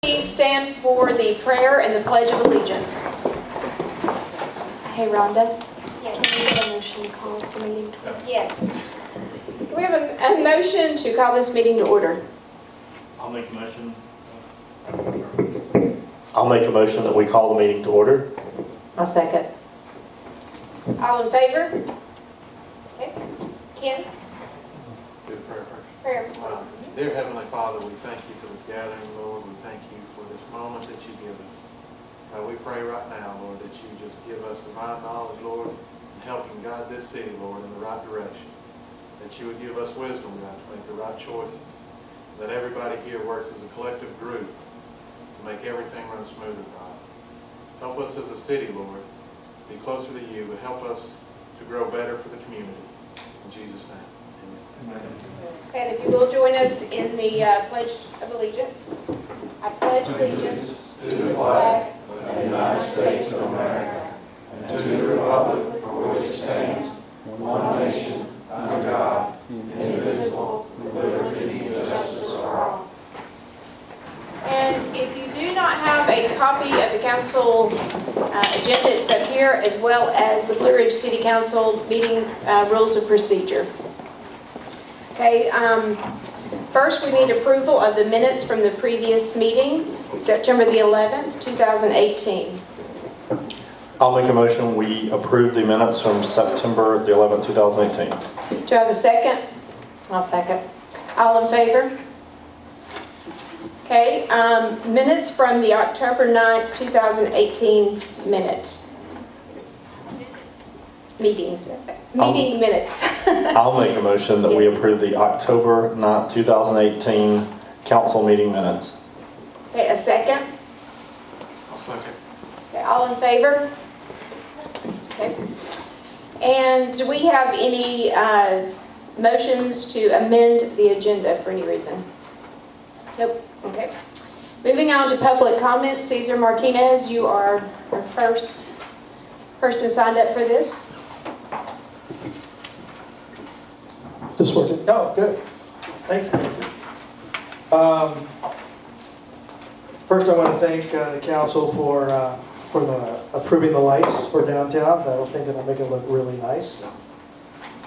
Please stand for the prayer and the Pledge of Allegiance. Hey, Rhonda. Yes. Can we get a motion to call the meeting? Yes. Do we have a motion to call this meeting to order? I'll make a motion. I'll make a motion that we call the meeting to order. I'll second. All in favor? Okay. Ken? Do the prayer first. Prayer, please. Dear Heavenly Father, we thank you for this gathering, Lord. We thank you for this moment that you give us. We pray right now, Lord, that you just give us divine knowledge, Lord, and helping guide this city, Lord, in the right direction. That you would give us wisdom, God, to make the right choices. That everybody here works as a collective group to make everything run smoothly, God. Help us as a city, Lord, be closer to you, but help us to grow better for the community. In Jesus' name. Amen. And if you will join us in the Pledge of Allegiance. I pledge allegiance to the flag of the United States of America and to the republic for which it stands, one nation, under God, indivisible, with liberty and justice for all. And if you do not have a copy of the council agenda, it's up here, as well as the Blue Ridge City Council meeting rules of procedure. Okay, first we need approval of the minutes from the previous meeting, September the 11th, 2018. I'll make a motion we approve the minutes from September the 11th, 2018. Do I have a second? I'll second. All in favor? Okay, minutes from the October 9th, 2018 minutes. Meeting minutes. I'll make a motion that we approve the October 9th, 2018 council meeting minutes. Okay, a second? I'll second. Okay, all in favor? Okay. And do we have any motions to amend the agenda for any reason? Nope. Okay. Moving on to public comments. Cesar Martinez, you are our first person signed up for this. This working? Oh, good. Thanks, Casey. First, I want to thank the council for approving the lights for downtown. I think it'll make it look really nice.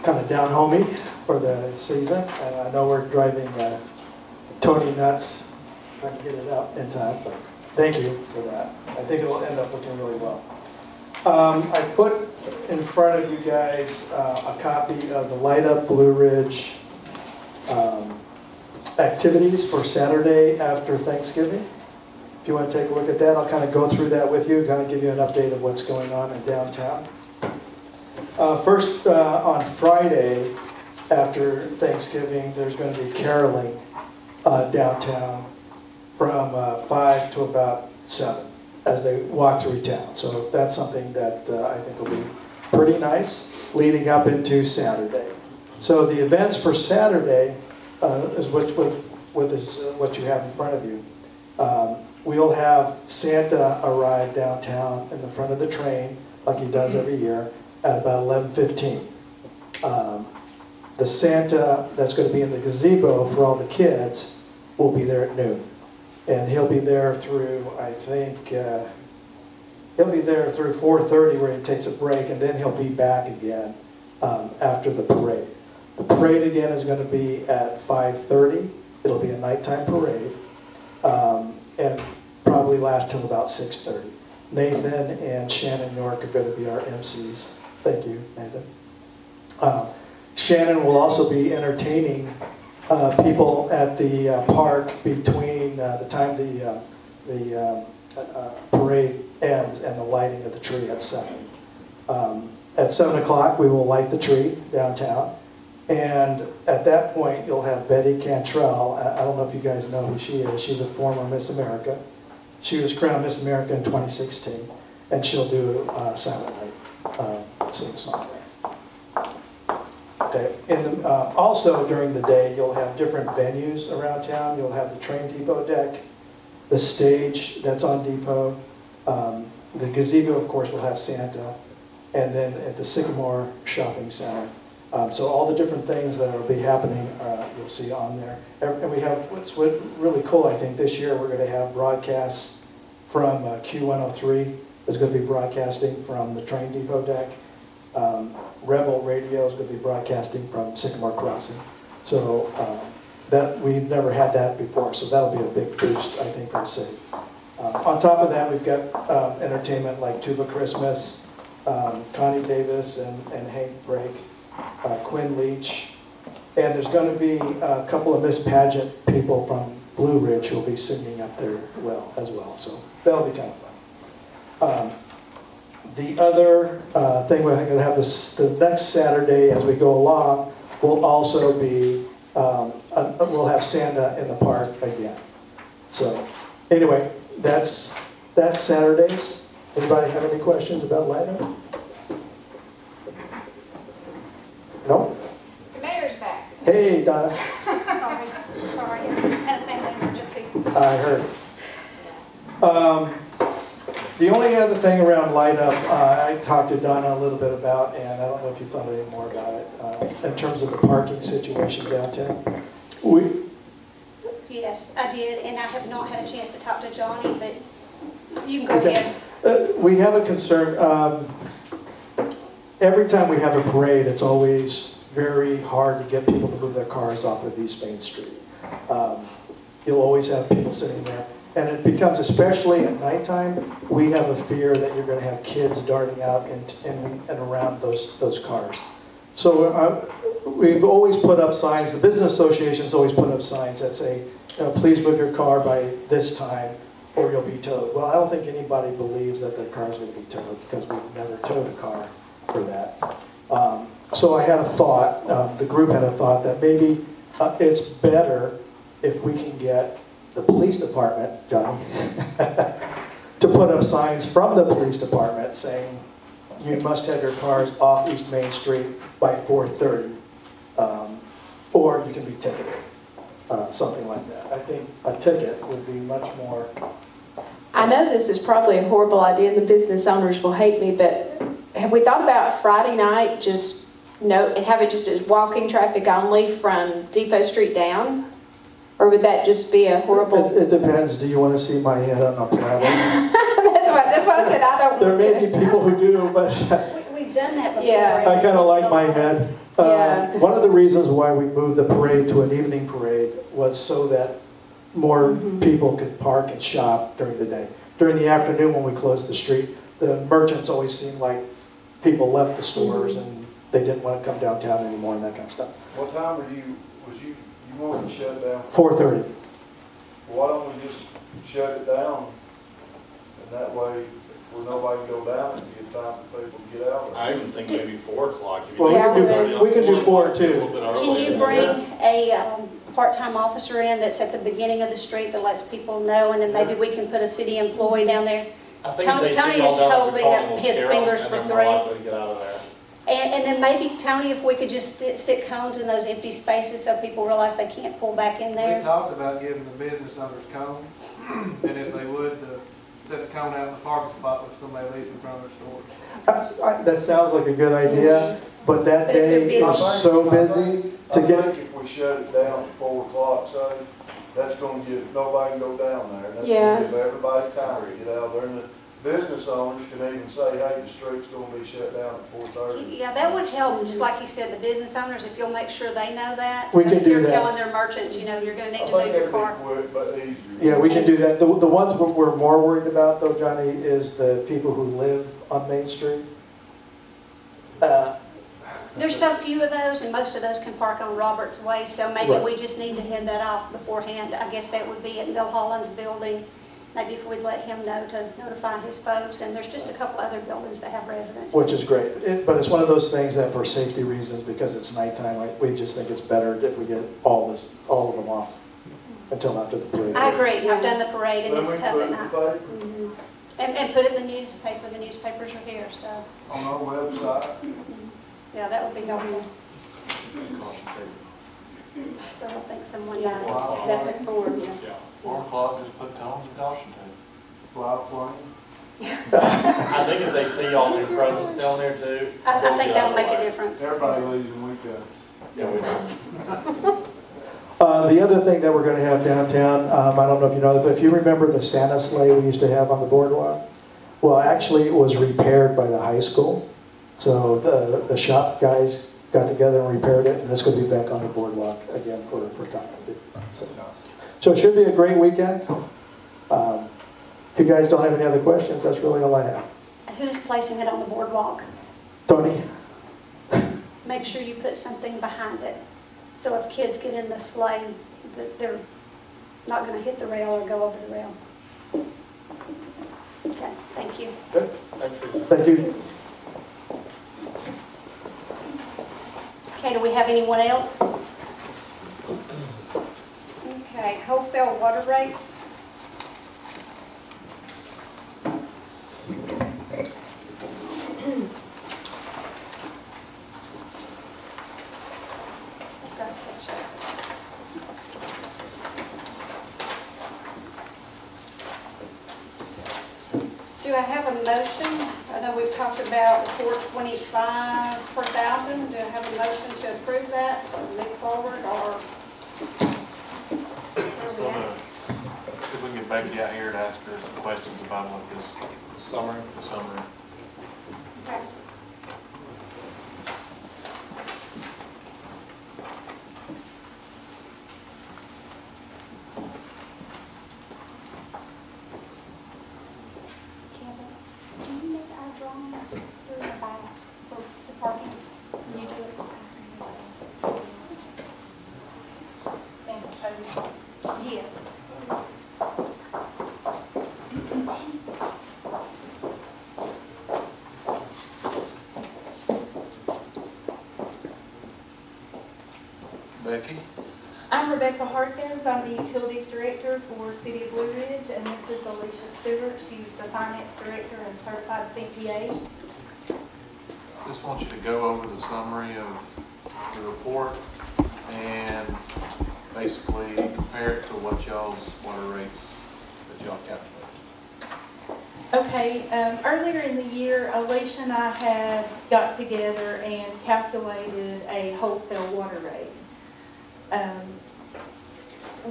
Kind of down homey for the season. And I know we're driving Tony nuts trying to get it out in time. But thank you for that. I think it'll end up looking really well. I put in front of you guys a copy of the Light Up Blue Ridge activities for Saturday after Thanksgiving. If you want to take a look at that, I'll kind of go through that with you, kind of give you an update of what's going on in downtown. First, on Friday after Thanksgiving, there's going to be caroling downtown from 5 to about 7. As they walk through town. So that's something that I think will be pretty nice leading up into Saturday. So the events for Saturday is what you have in front of you. We'll have Santa arrive downtown in the front of the train like he does every year at about 11:15. The Santa that's going to be in the gazebo for all the kids will be there at noon. And he'll be there through, I think, he'll be there through 4:30 where he takes a break, and then he'll be back again after the parade. The parade again is going to be at 5:30. It'll be a nighttime parade, and probably last till about 6:30. Nathan and Shannon York are going to be our MCs. Thank you, Nathan. Shannon will also be entertaining people at the park between the time the parade ends and the lighting of the tree at 7. At 7 o'clock, we will light the tree downtown. And at that point, you'll have Betty Cantrell. I don't know if you guys know who she is. She's a former Miss America. She was crowned Miss America in 2016. And she'll do Silent Night sing-song there. Okay. Also during the day, you'll have different venues around town. You'll have the train depot deck, the stage that's on depot. The gazebo, of course, will have Santa. And then at the Sycamore Shopping Center. So all the different things that will be happening you'll see on there. And we have, what's really cool, I think, this year, we're going to have broadcasts from Q103 is going to be broadcasting from the train depot deck. Rebel Radio is going to be broadcasting from Sycamore Crossing. So that we've never had that before, so that'll be a big boost, I think, for the city. On top of that, we've got entertainment like Tuba Christmas, Connie Davis and Hank Brake, Quinn Leach, and there's going to be a couple of Miss Pageant people from Blue Ridge who will be singing up there as well. So that'll be kind of fun. The other thing we're going to have the next Saturday as we go along will also be, we'll have Santa in the park again. So anyway, that's Saturdays. Anybody have any questions about lighting? No? The mayor's back. Hey, Donna. Sorry, I had a family emergency. I heard. The only other thing around light up, I talked to Donna a little bit about, and I don't know if you thought any more about it, in terms of the parking situation downtown. Yes, I did, and I have not had a chance to talk to Johnny, but you can go Okay. ahead. We have a concern. Every time we have a parade, it's always very hard to get people to move their cars off of East Main Street. You'll always have people sitting there. And it becomes, especially at nighttime, we have a fear that you're going to have kids darting out and around those cars. So we've always put up signs, the business association's always put up signs that say, please move your car by this time or you'll be towed. Well, I don't think anybody believes that their car's going to be towed because we've never towed a car for that. So I had a thought, the group had a thought that maybe it's better if we can get the police department, Johnny, to put up signs from the police department saying you must have your cars off East Main Street by 4:30, or you can be ticketed, something like that. I think a ticket would be much more. I know this is probably a horrible idea and the business owners will hate me, but have we thought about Friday night and have it just as walking traffic only from Depot Street down? Or would that just be a horrible... It depends. Do you want to see my head on a platter? that's what I said. I don't There want may be people who do, but We've done that before. Yeah. I kind of like my head. Yeah. One of the reasons why we moved the parade to an evening parade was so that more people could park and shop during the day. During the afternoon when we closed the street, the merchants always seemed like people left the stores and they didn't want to come downtown anymore and that kind of stuff. What time you wanted to shut down? 4:30. Why don't we just shut it down? And that way, where nobody can go down, and give time for people to get out. I even think maybe 4 o'clock. Well, we can do 4 too. Can you bring a part-time officer in that's at the beginning of the street that lets people know, and then maybe we can put a city employee down there? I think if they Tony see y'all is down, holding they're up calling his Carol, fingers and for they're 3. more likely to get out of there. And then maybe, Tony, if we could just sit cones in those empty spaces so people realize they can't pull back in We there. talked about giving the business owners cones, and if they would, set the cone out in the parking spot if somebody leaves in front of their stores. That sounds like a good idea, but that But if they're day is busy. so busy to I get... think if we shut it down at 4 o'clock, say, that's gonna give, nobody can go down there. And that's Yeah. gonna give everybody time to get out there. And the business owners can even say, hey, the street's gonna be shut down at 4:30. Yeah, that would help, just like you said, the business owners, if you'll make sure they know that. We so can that do You're that. telling their merchants, you're going to need I to think move your that'd car. be quick, but easier. Yeah, we can do that. The ones we're more worried about, though, Johnny, is the people who live on Main Street. There's so few of those, and most of those can park on Roberts Way, so maybe Right. we just need to head that off beforehand. I guess that would be at Bill Holland's building. Maybe if we'd let him know to notify his folks, and there's just a couple other buildings that have residents. Which is great, but it's one of those things that for safety reasons, because it's nighttime, we just think it's better if we get all of them off until after the parade. I agree, I've done the parade, and Then it's we tough put at it in night. the paper, And put it in the newspaper, the newspapers are here, so, on our website. yeah, that would be helpful. So I think someone died. That look forward, yeah. 4 o'clock, just put cones and caution tape. Fly plane. I think if they see y'all in presence down there too. I they'll think get that'll out of make the a way. difference. Everybody leaves and we go. Yeah, we know. The other thing that we're going to have downtown, I don't know if you know, but if you remember the Santa sleigh we used to have on the boardwalk, well, actually, it was repaired by the high school. So the shop guys got together and repaired it, and it's going to be back on the boardwalk again for time. So it should be a great weekend. If you guys don't have any other questions, that's really all I have. Who's placing it on the boardwalk? Tony? Make sure you put something behind it. So if kids get in the sleigh, that they're not going to hit the rail or go over the rail. Okay, thank you. Good. Thanks, Cesar. Thank you. Okay, do we have anyone else? Okay, wholesale water rates. Do I have a motion? I know we've talked about $425 per thousand. Do I have a motion to approve that, to move forward, or? Just wanna, see if we can get Becky out here to ask her some questions about what this summary. Okay. Kevin, can you make our drawings through the back for the parking? Can you do it? Yes. Becky? I'm Rebecca Harkins. I'm the Utilities Director for City of Blue Ridge, and this is Alicia Stewart. She's the Finance Director and Certified CPA. Just want you to go over the summary of the report and basically compare it to what y'all's water rates that y'all calculate. Okay, earlier in the year, Alicia and I had got together and calculated a wholesale water rate.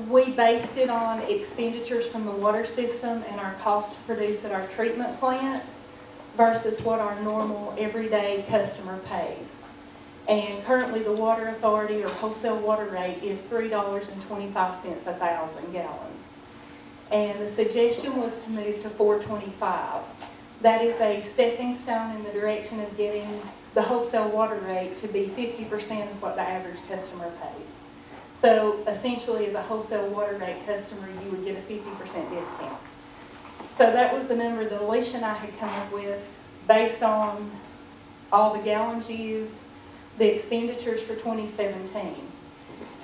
We based it on expenditures from the water system and our cost to produce at our treatment plant versus what our normal everyday customer pays. And currently the water authority or wholesale water rate is $3.25 a thousand gallons. And the suggestion was to move to $4.25. That is a stepping stone in the direction of getting the wholesale water rate to be 50% of what the average customer pays. So essentially, as a wholesale water rate customer, you would get a 50% discount. So that was the number that Alicia and I had come up with based on all the gallons used, the expenditures for 2017.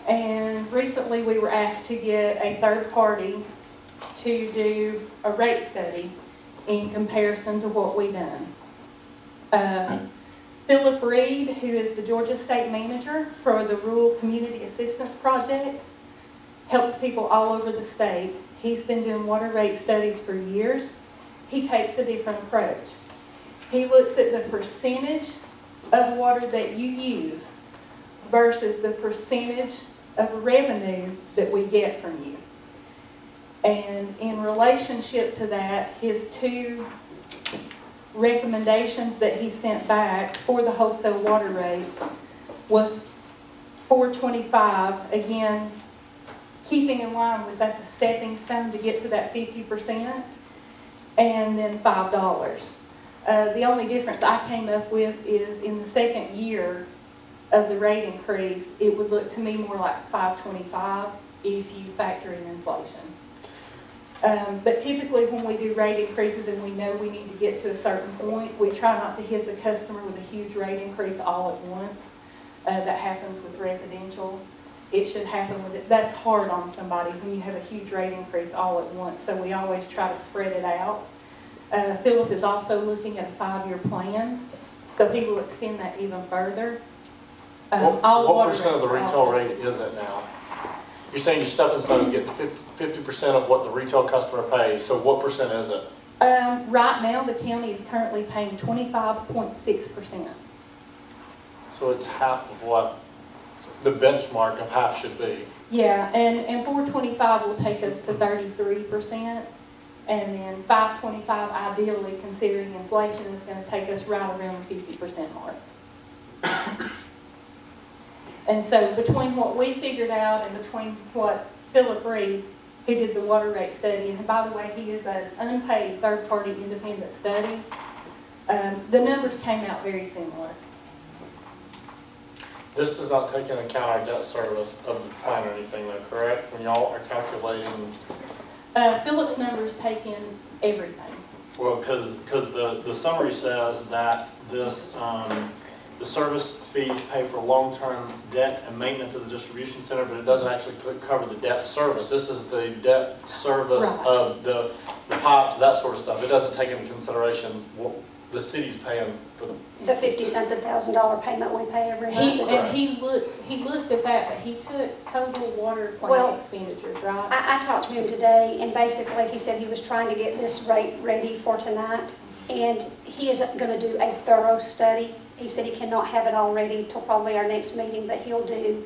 And recently we were asked to get a third party to do a rate study in comparison to what we done. Philip Reed, who is the Georgia State Manager for the Rural Community Assistance Project, helps people all over the state. He's been doing water rate studies for years. He takes a different approach. He looks at the percentage of water that you use versus the percentage of revenue that we get from you. And in relationship to that, his two recommendations that he sent back for the wholesale water rate was $4.25, again, keeping in line with that's a stepping stone to get to that 50%, and then $5. The only difference I came up with is in the second year of the rate increase, it would look to me more like $5.25 if you factor in inflation. But typically when we do rate increases and we know we need to get to a certain point, we try not to hit the customer with a huge rate increase all at once. That happens with residential. It should happen with it. That's hard on somebody when you have a huge rate increase all at once, so we always try to spread it out. Philip is also looking at a 5-year plan, so he will extend that even further. What percent of the retail rate is it now? You're saying your stepping stone is getting 50% of what the retail customer pays, so what percent is it? Right now, the county is currently paying 25.6%. So it's half of what the benchmark of half should be. Yeah, and 425 will take us to 33%, and then 525 ideally, considering inflation, is going to take us right around the 50% mark. And so between what we figured out and between what Philip Reed, who did the water rate study, and by the way, he is an unpaid third-party independent study, the numbers came out very similar. This does not take into account our debt service of the plan or anything though, correct? When y'all are calculating, Philip's numbers take in everything. well, because the summary says that this, the service fees pay for long-term debt and maintenance of the distribution center, but it doesn't actually cover the debt service. This is the debt service Right. of the pipes, that sort of stuff. It doesn't take into consideration what the city's paying for The $50-something thousand payment we pay every month. He looked at that, but he took total water Well, plant expenditures, right? I talked to him today, and basically, he said he was trying to get this rate ready for tonight, and he is going to do a thorough study. He said he cannot have it all ready till probably our next meeting, but he'll do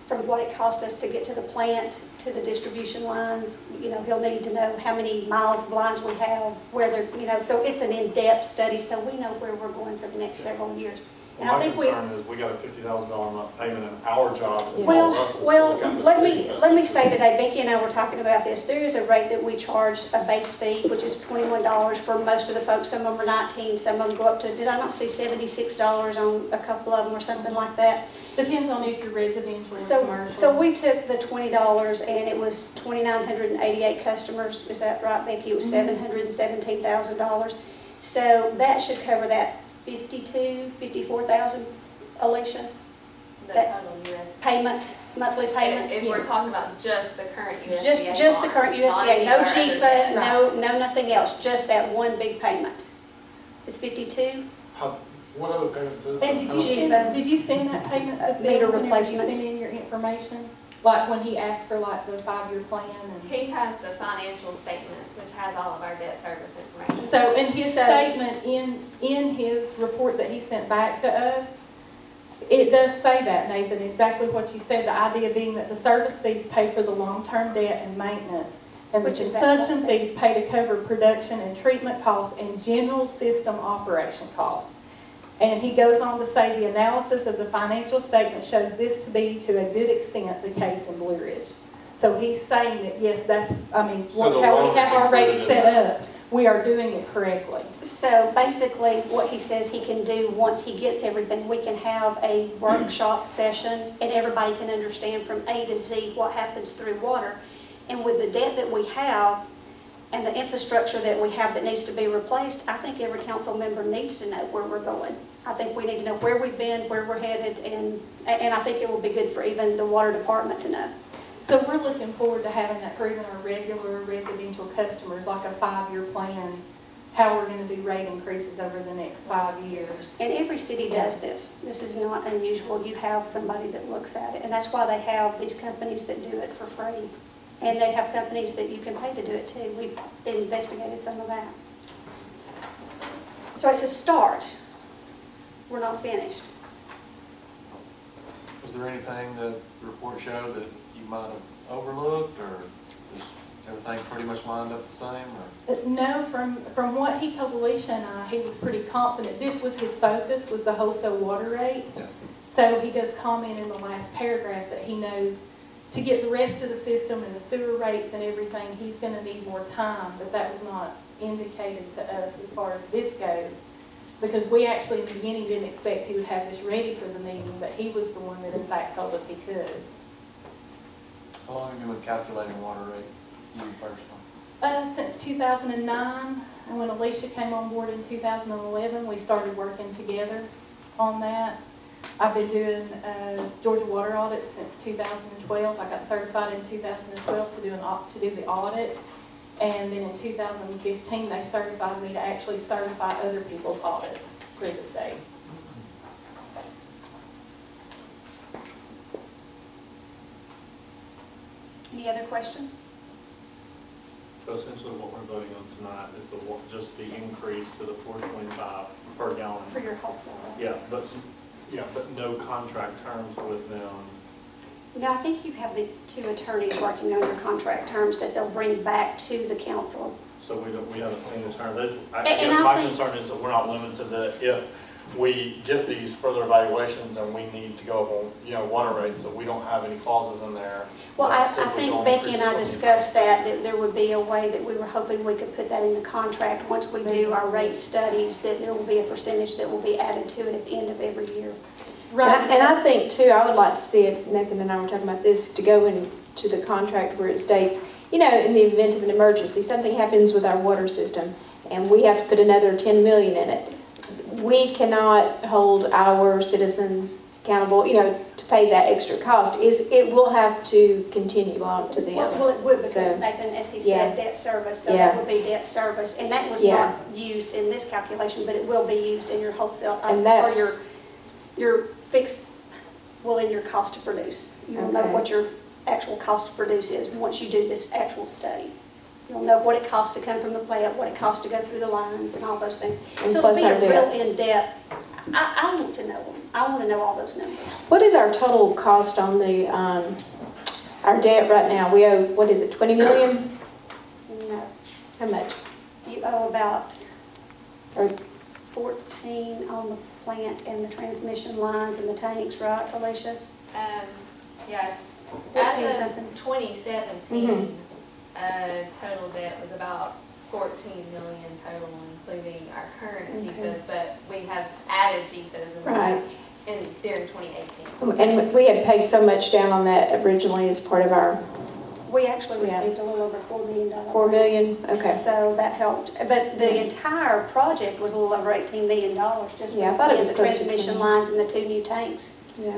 from what it cost us to get to the plant, to the distribution lines. You know, he'll need to know how many miles of lines we have, where they're, you know, so it's an in-depth study, so we know where we're going for the next several years. And I My think concern is we got a $50,000 a month payment, and our job is Well, all us is to well, look at the let city's me best. say today, Becky and I were talking about this. There is a rate that we charge, a base fee, which is $21 for most of the folks. Some of them are 19, some of them go up to, did I not see $76 on a couple of them or something like that? Depends on if you're residential or So commercial. we took the $20 and it was 2,988 customers. Is that right, Becky? It was $717,000. So that should cover that 54,000, Alicia, The that total US. payment, monthly payment. If we're talking about just the current USDA. Just the bond, current not USDA, any no of our GFA, other no nothing else, just that one big payment. It's 52. What other payments is And did you send that payment to Meter Phil whenever you replacements. sent in your information? Like when he asked for like the 5-year plan and? He has the financial statements, which has all of our debt service information. So in his So- statement, in his report that he sent back to us, it does say that, Nathan, exactly what you said, the idea being that the service fees pay for the long-term debt and maintenance, and the Which is that consumption whole thing. fees pay to cover production and treatment costs and general system operation costs. And he goes on to say the analysis of the financial statement shows this to be to a good extent the case in Blue Ridge. So he's saying that, yes, that's, I mean, So the how loan we have is our rate included in set that. up, we are doing it correctly. So basically, what he says he can do once he gets everything, we can have a workshop session and everybody can understand from A to Z what happens through water. And with the debt that we have and the infrastructure that we have that needs to be replaced, I think every council member needs to know where we're going. I think we need to know where we've been, where we're headed, and I think it will be good for even the water department to know. So we're looking forward to having that for even our regular residential customers, like a 5-year plan, how we're going to do rate increases over the next 5 years. And every city does this. This is not unusual. You have somebody that looks at it, and that's why they have these companies that do it for free. And they have companies that you can pay to do it too. We've investigated some of that. So it's a start. We're not finished. Was there anything that the report showed that you might have overlooked, or is everything pretty much lined up the same? Or? No, from what he told Alicia and I, he was pretty confident. This was his focus, was the wholesale water rate. Yeah. So he does comment in the last paragraph that he knows to get the rest of the system and the sewer rates and everything, he's going to need more time, but that was not indicated to us as far as this goes. Because we actually in the beginning didn't expect he would have this ready for the meeting, but he was the one that in fact told us he could. How long have you been calculating water rate, you personally? Since 2009, and when Alicia came on board in 2011, we started working together on that. I've been doing Georgia water audits since 2012. I got certified in 2012 to do the audit. And then in 2015, they certified me to actually certify other people's audits through the state. Any other questions? So essentially what we're voting on tonight is just the increase to the $4.25 per gallon. For your wholesale. Yeah, but no contract terms with them No, I think you have the two attorneys working on your contract terms that they'll bring back to the council. So we haven't seen the term. I And guess I my think- concern is that we're not limited to the, if we get these further evaluations and we need to go up on, you know, water rates, that we don't have any clauses in there. Well, I that simply think don't Becky increase and I something. discussed that there would be a way that we were hoping we could put that in the contract. Once we do our rate studies, that there will be a percentage that will be added to it at the end of every year. And I think too, I would like to see it, Nathan and I were talking about this, to go into the contract where it states, you know, in the event of an emergency, something happens with our water system and we have to put another 10 million in it. We cannot hold our citizens accountable, you know, to pay that extra cost. It will have to continue on to them. Well, it would, because So, Nathan, as he yeah. said, debt service, so Yeah. that would be debt service. And that was Yeah. not used in this calculation, but it will be used in your wholesale, And or that's- your fixed, well, in your cost to produce. You'll know Okay. what your actual cost to produce is once you do this actual study. You'll know what it costs to come from the plant, what it costs to go through the lines and all those things. And So plus it'll our be a real debt. in-depth, I want to know them. I want to know all those numbers. What is our total cost on the, our debt right now? We owe, what is it, 20 million? No, How much? you owe about Or 14 on the plant and the transmission lines and the tanks, right, Alicia? Yeah, 14 as something. of 2017, total debt was about 14 million total, including our current Okay. GFAs, but we have added GFAs in the Right. last, during 2018. And we had paid so much down on that originally as part of our We actually Yeah. received a little over $4 million. 4 million, okay. So that helped. But the entire project was a little over $18 million just Yeah, I thought it with was the closer to transmission 20. lines and the 2 new tanks. Yeah.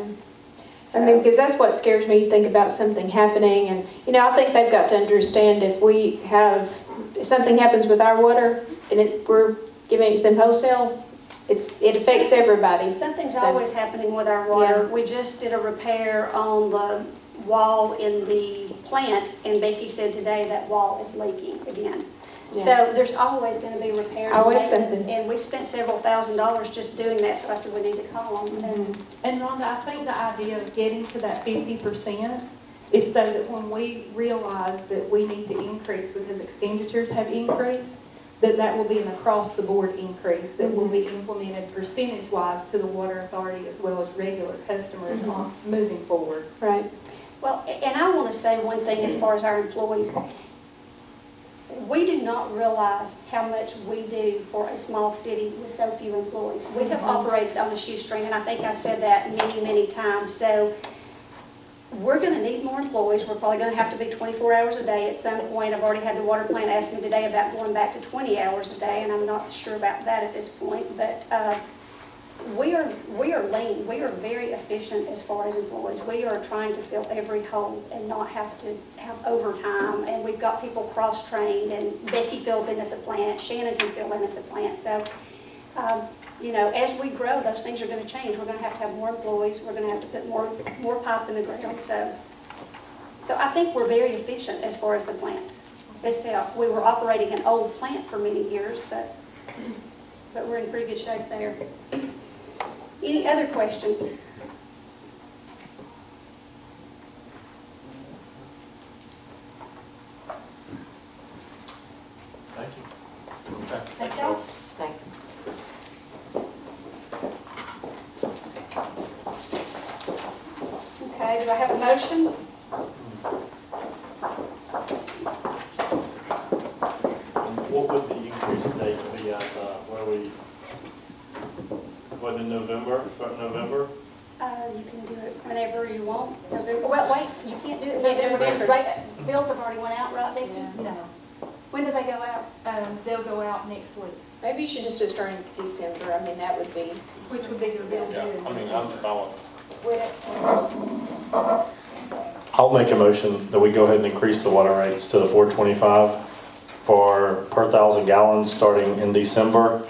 So- I mean, because that's what scares me, you think about something happening, and, you know, I think they've got to understand if something happens with our water, and we're giving it to them wholesale, it affects everybody. Something's So- always happening with our water. Yeah. We just did a repair on the wall in the plant, and Becky said today that wall is leaking again. Yeah. So there's always going to be repairs and Always maintenance, something. and we spent several $1,000s just doing that, so I said we need to call them. And And Rhonda, I think the idea of getting to that 50% is so that when we realize that we need to increase because expenditures have increased, that will be an across-the-board increase that will be implemented percentage-wise to the water authority as well as regular customers on moving forward. Right. Well, and I want to say one thing as far as our employees. We do not realize how much we do for a small city with so few employees. We have operated on a shoestring, and I think I've said that many, many times. So we're going to need more employees. We're probably going to have to be 24 hours a day at some point. I've already had the water plant ask me today about going back to 20 hours a day, and I'm not sure about that at this point. But we are lean. We are very efficient as far as employees. We are trying to fill every hole and not have to have overtime. And we've got people cross-trained, and Becky fills in at the plant. Shannon can fill in at the plant. So, you know, as we grow, those things are going to change. We're going to have more employees. We're going to have to put more pipe in the ground. So I think we're very efficient as far as the plant itself. We were operating an old plant for many years, but we're in pretty good shape there. Any other questions? Thank you. Okay, Thank thanks, you. y'all. Thanks. Okay, do I have a motion? What would the increase date be at, what, in November, start in November? You can do it whenever you want. November. Well, wait, you can't do it in November because bills have already went out, right, Becky? No, When do they go out? they'll go out next week, Maybe you should just do it in December. I mean, that would be, which would be your bill Yeah, due. I mean, I'm fine with it. Would it? I'll make a motion that we go ahead and increase the water rates to the 425 for per 1,000 gallons starting in December.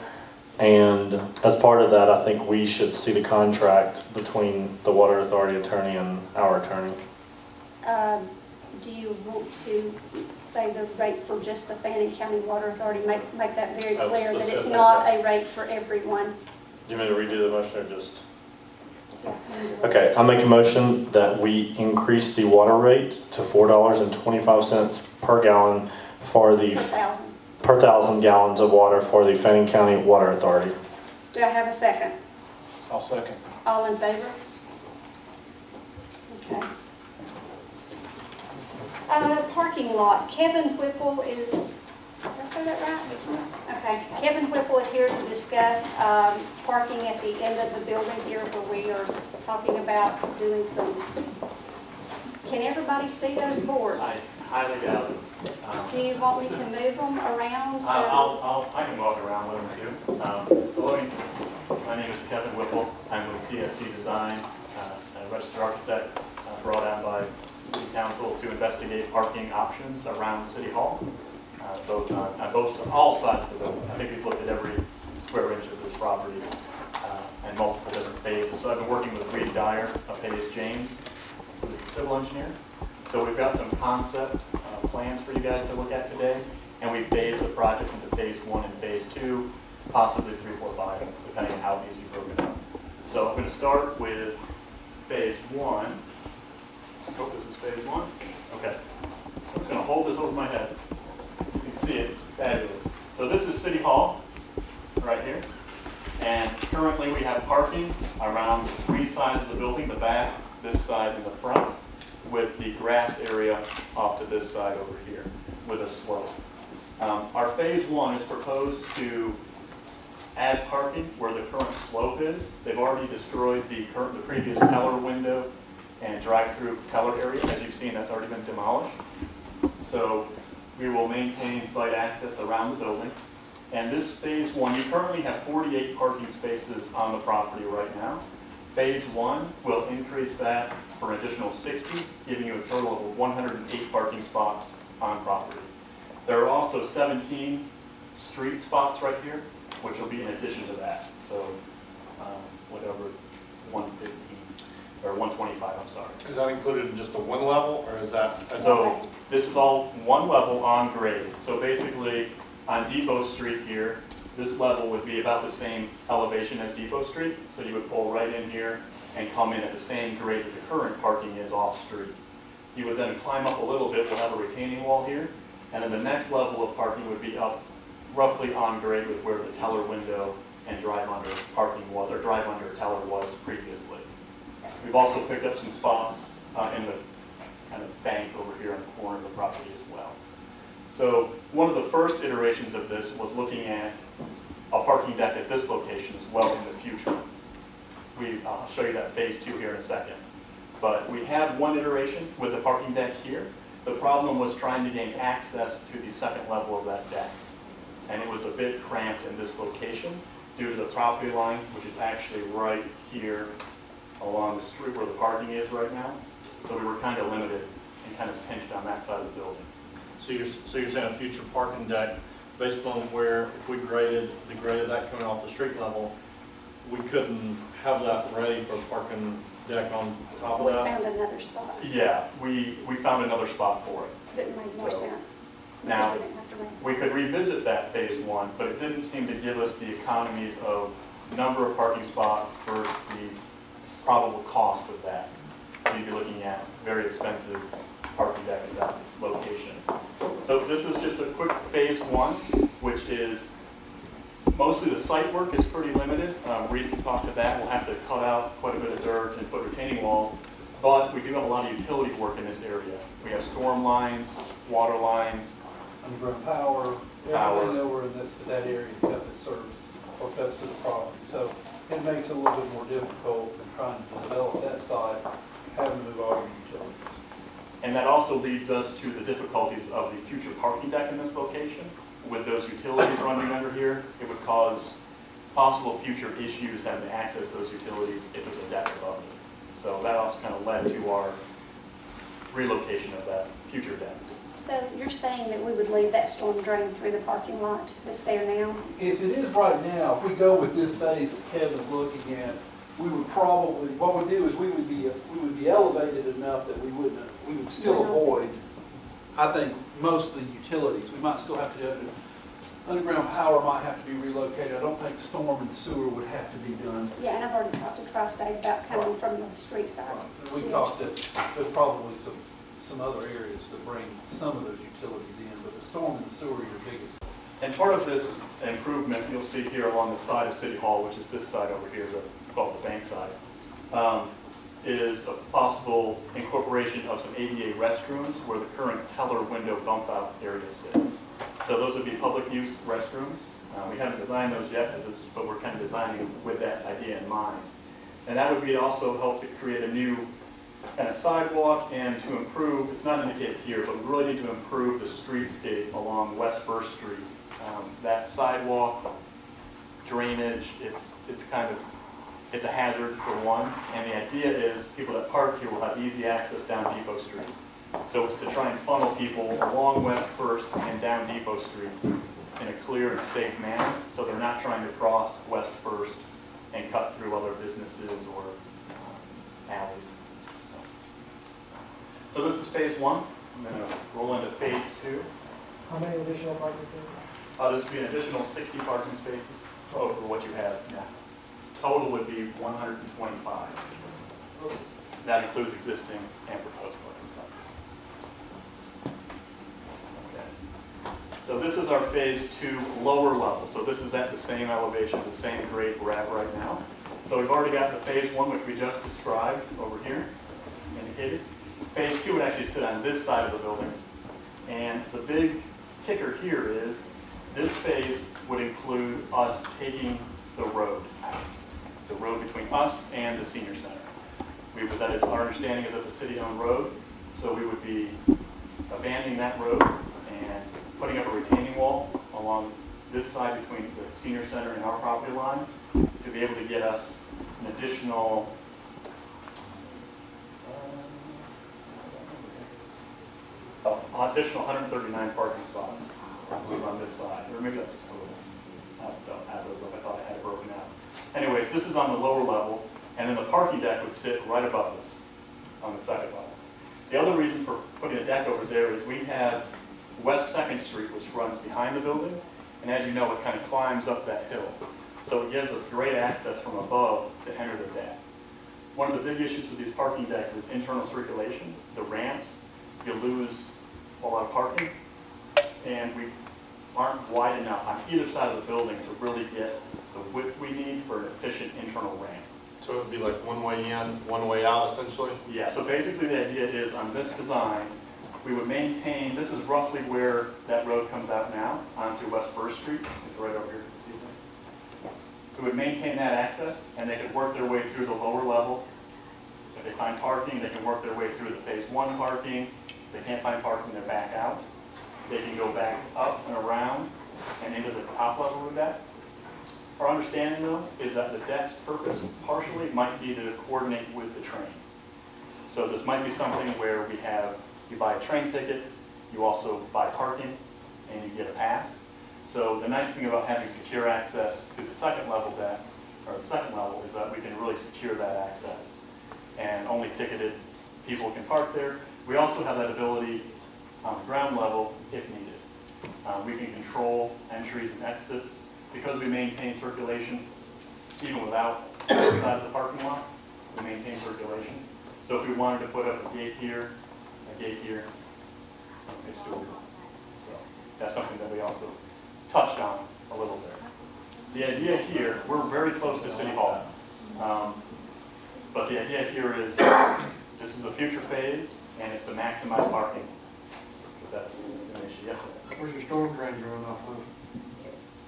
And as part of that, I think we should see the contract between the water authority attorney and our attorney. Do you want to say the rate for just the Fannin County Water Authority? Make that very Oh, clear, that it's specific, not yeah. a rate for everyone. Do you want me to redo the motion or just? Okay, I make a motion that we increase the water rate to $4.25 per gallon for the, per 1,000 gallons of water for the Fannin County Water Authority. Do I have a second? I'll second. All in favor? Okay. Parking lot, Kevin Whipple is, did I say that right? Okay, Kevin Whipple is here to discuss parking at the end of the building here where we are talking about doing some, can everybody see those boards? I highly doubt it. Do you want me to move them around? So I can walk around with them too. My name is Kevin Whipple. I'm with CSC Design, a registered architect brought out by City Council to investigate parking options around City Hall, both on all sides of the building. I think we've looked at every square inch of this property and multiple different phases. So I've been working with Reed Dyer of Hayes James, who's the civil engineer. So we've got some concept plans for you guys to look at today, and we phased the project into phase 1 and phase 2, possibly 3, 4, 5, depending on how these are broken up. So I'm going to start with phase 1. I hope this is phase 1. Okay. I'm just going to hold this over my head. You can see it. That is. So this is City Hall, right here. And currently we have parking around 3 sides of the building, the back, this side, and the front, with the grass area off to this side over here with a slope. Our phase 1 is proposed to add parking where the current slope is. They've already destroyed the previous teller window and drive-through teller area. As you've seen, that's already been demolished. So we will maintain site access around the building. And this phase 1, you currently have 48 parking spaces on the property right now. Phase 1 will increase that for an additional 60, giving you a total of 108 parking spots on property. There are also 17 street spots right here, which will be in addition to that. So whatever, 115 or 125, I'm sorry. Is that included in just the one level, or is that? So this is all one level on grade. So basically on Depot Street here, this level would be about the same elevation as Depot Street. So you would pull right in here and come in at the same grade that the current parking is off street. You would then climb up a little bit, we'll have a retaining wall here, and then the next level of parking would be up roughly on grade with where the teller window and drive-under parking was, or drive-under teller was previously. We've also picked up some spots in the kind of bank over here in the corner of the property as well. So one of the first iterations of this was looking at a parking deck at this location as well in the future. I'll show you that phase 2 here in a second. But we have one iteration with the parking deck here. The problem was trying to gain access to the second level of that deck. And it was a bit cramped in this location due to the property line, which is actually right here along the street where the parking is right now. So we were kind of limited and kind of pinched on that side of the building. So you're saying a future parking deck, based on where, if we graded that coming off the street level, we couldn't have that ready for parking deck on top of We that? found another spot. Yeah, we found another spot for it. Didn't make more So, sense. now, We didn't have to rent. We could revisit that phase 1, but it didn't seem to give us the economies of number of parking spots versus the probable cost of that. So you'd be looking at very expensive parking deck at that location. So this is just a quick phase 1, which is mostly the site work is pretty limited. Reed can talk to that. We'll have to cut out quite a bit of dirt and put retaining walls, but we do have a lot of utility work in this area. We have storm lines, water lines, underground power, everything over in that area that serves or cuts to the property. So it makes it a little bit more difficult than trying to develop that site, having to move all your utilities. and that also leads us to the difficulties of the future parking deck in this location. With those utilities running under here, it would cause possible future issues having to access those utilities if there's a deck above it. So that also kind of led to our relocation of that future deck. So you're saying that we would leave that storm drain through the parking lot that's there now? As it is right now, if we go with this phase that Kevin's looking at, we would probably, what we'd do is we would be elevated enough that we would still avoid, I think, most of the utilities. We might still have to underground power might have to be relocated. I don't think storm and sewer would have to be done. Yeah, and I've already talked to Tri-State about coming from the street side. And we talked that there's probably some other areas to bring some of those utilities in, but the storm and the sewer are your biggest. And part of this improvement, you'll see here along the side of City Hall, which is this side over here, called the bank side, is a possible incorporation of some ADA restrooms where the current teller window bump out area sits. So those would be public use restrooms. We haven't designed those yet, but we're kind of designing with that idea in mind. And that would be also help to create a new kind of sidewalk and to improve, it's not indicated here, but we really need to improve the streetscape along West First Street. That sidewalk, drainage, it's a hazard for one, and the idea is people that park here will have easy access down Depot Street. So it's to try and funnel people along West First and down Depot Street in a clear and safe manner, so they're not trying to cross West First and cut through other businesses or alleys. So this is phase one. I'm going to roll into phase two. How many additional parking spaces? This would be an additional 60 parking spaces over what you have now. Total would be 125. That includes existing and proposed parking spots. Okay. So this is our phase two lower level. So this is at the same elevation, the same grade we're at right now. So we've already got the phase one, which we just described over here, indicated. Phase two would actually sit on this side of the building. And the big kicker here is this phase would include us taking the road out. The road between us and the senior center. That is, our understanding is that's a city-owned road, so we would be abandoning that road and putting up a retaining wall along this side between the senior center and our property line to be able to get us an additional additional 139 parking spots on this side, or maybe that's total. I don't have those up. I thought I had it broken out. Anyways, this is on the lower level, and then the parking deck would sit right above us on the second level. The other reason for putting a deck over there is we have West 2nd Street, which runs behind the building, and as you know, it kind of climbs up that hill. So it gives us great access from above to enter the deck. One of the big issues with these parking decks is internal circulation. The ramps, you lose a lot of parking, and we aren't wide enough on either side of the building to really get the width we need for an efficient internal ramp. So it would be like one way in, one way out, essentially? Yeah, so basically the idea is on this design, we would maintain, this is roughly where that road comes out now onto West First Street. It's right over here, you can see that. We would maintain that access, and they could work their way through the lower level. If they find parking, they can work their way through the phase one parking. If they can't find parking, they're back out. They can go back up and around and into the top level of that. Our understanding, though, is that the deck's purpose partially might be to coordinate with the train. So this might be something where you buy a train ticket, you also buy parking, and you get a pass. So the nice thing about having secure access to the second level deck, or the second level, is that we can really secure that access. And only ticketed people can park there. We also have that ability on the ground level if needed. We can control entries and exits. Because we maintain circulation, even without the side of the parking lot, we maintain circulation. So if we wanted to put up a gate here, it's doable. So that's something that we also touched on a little bit. The idea here, we're very close to City Hall. But the idea here is this is a future phase, and it's to maximize parking. Because that's an issue. Yes, sir. Where's your storm drain going off of?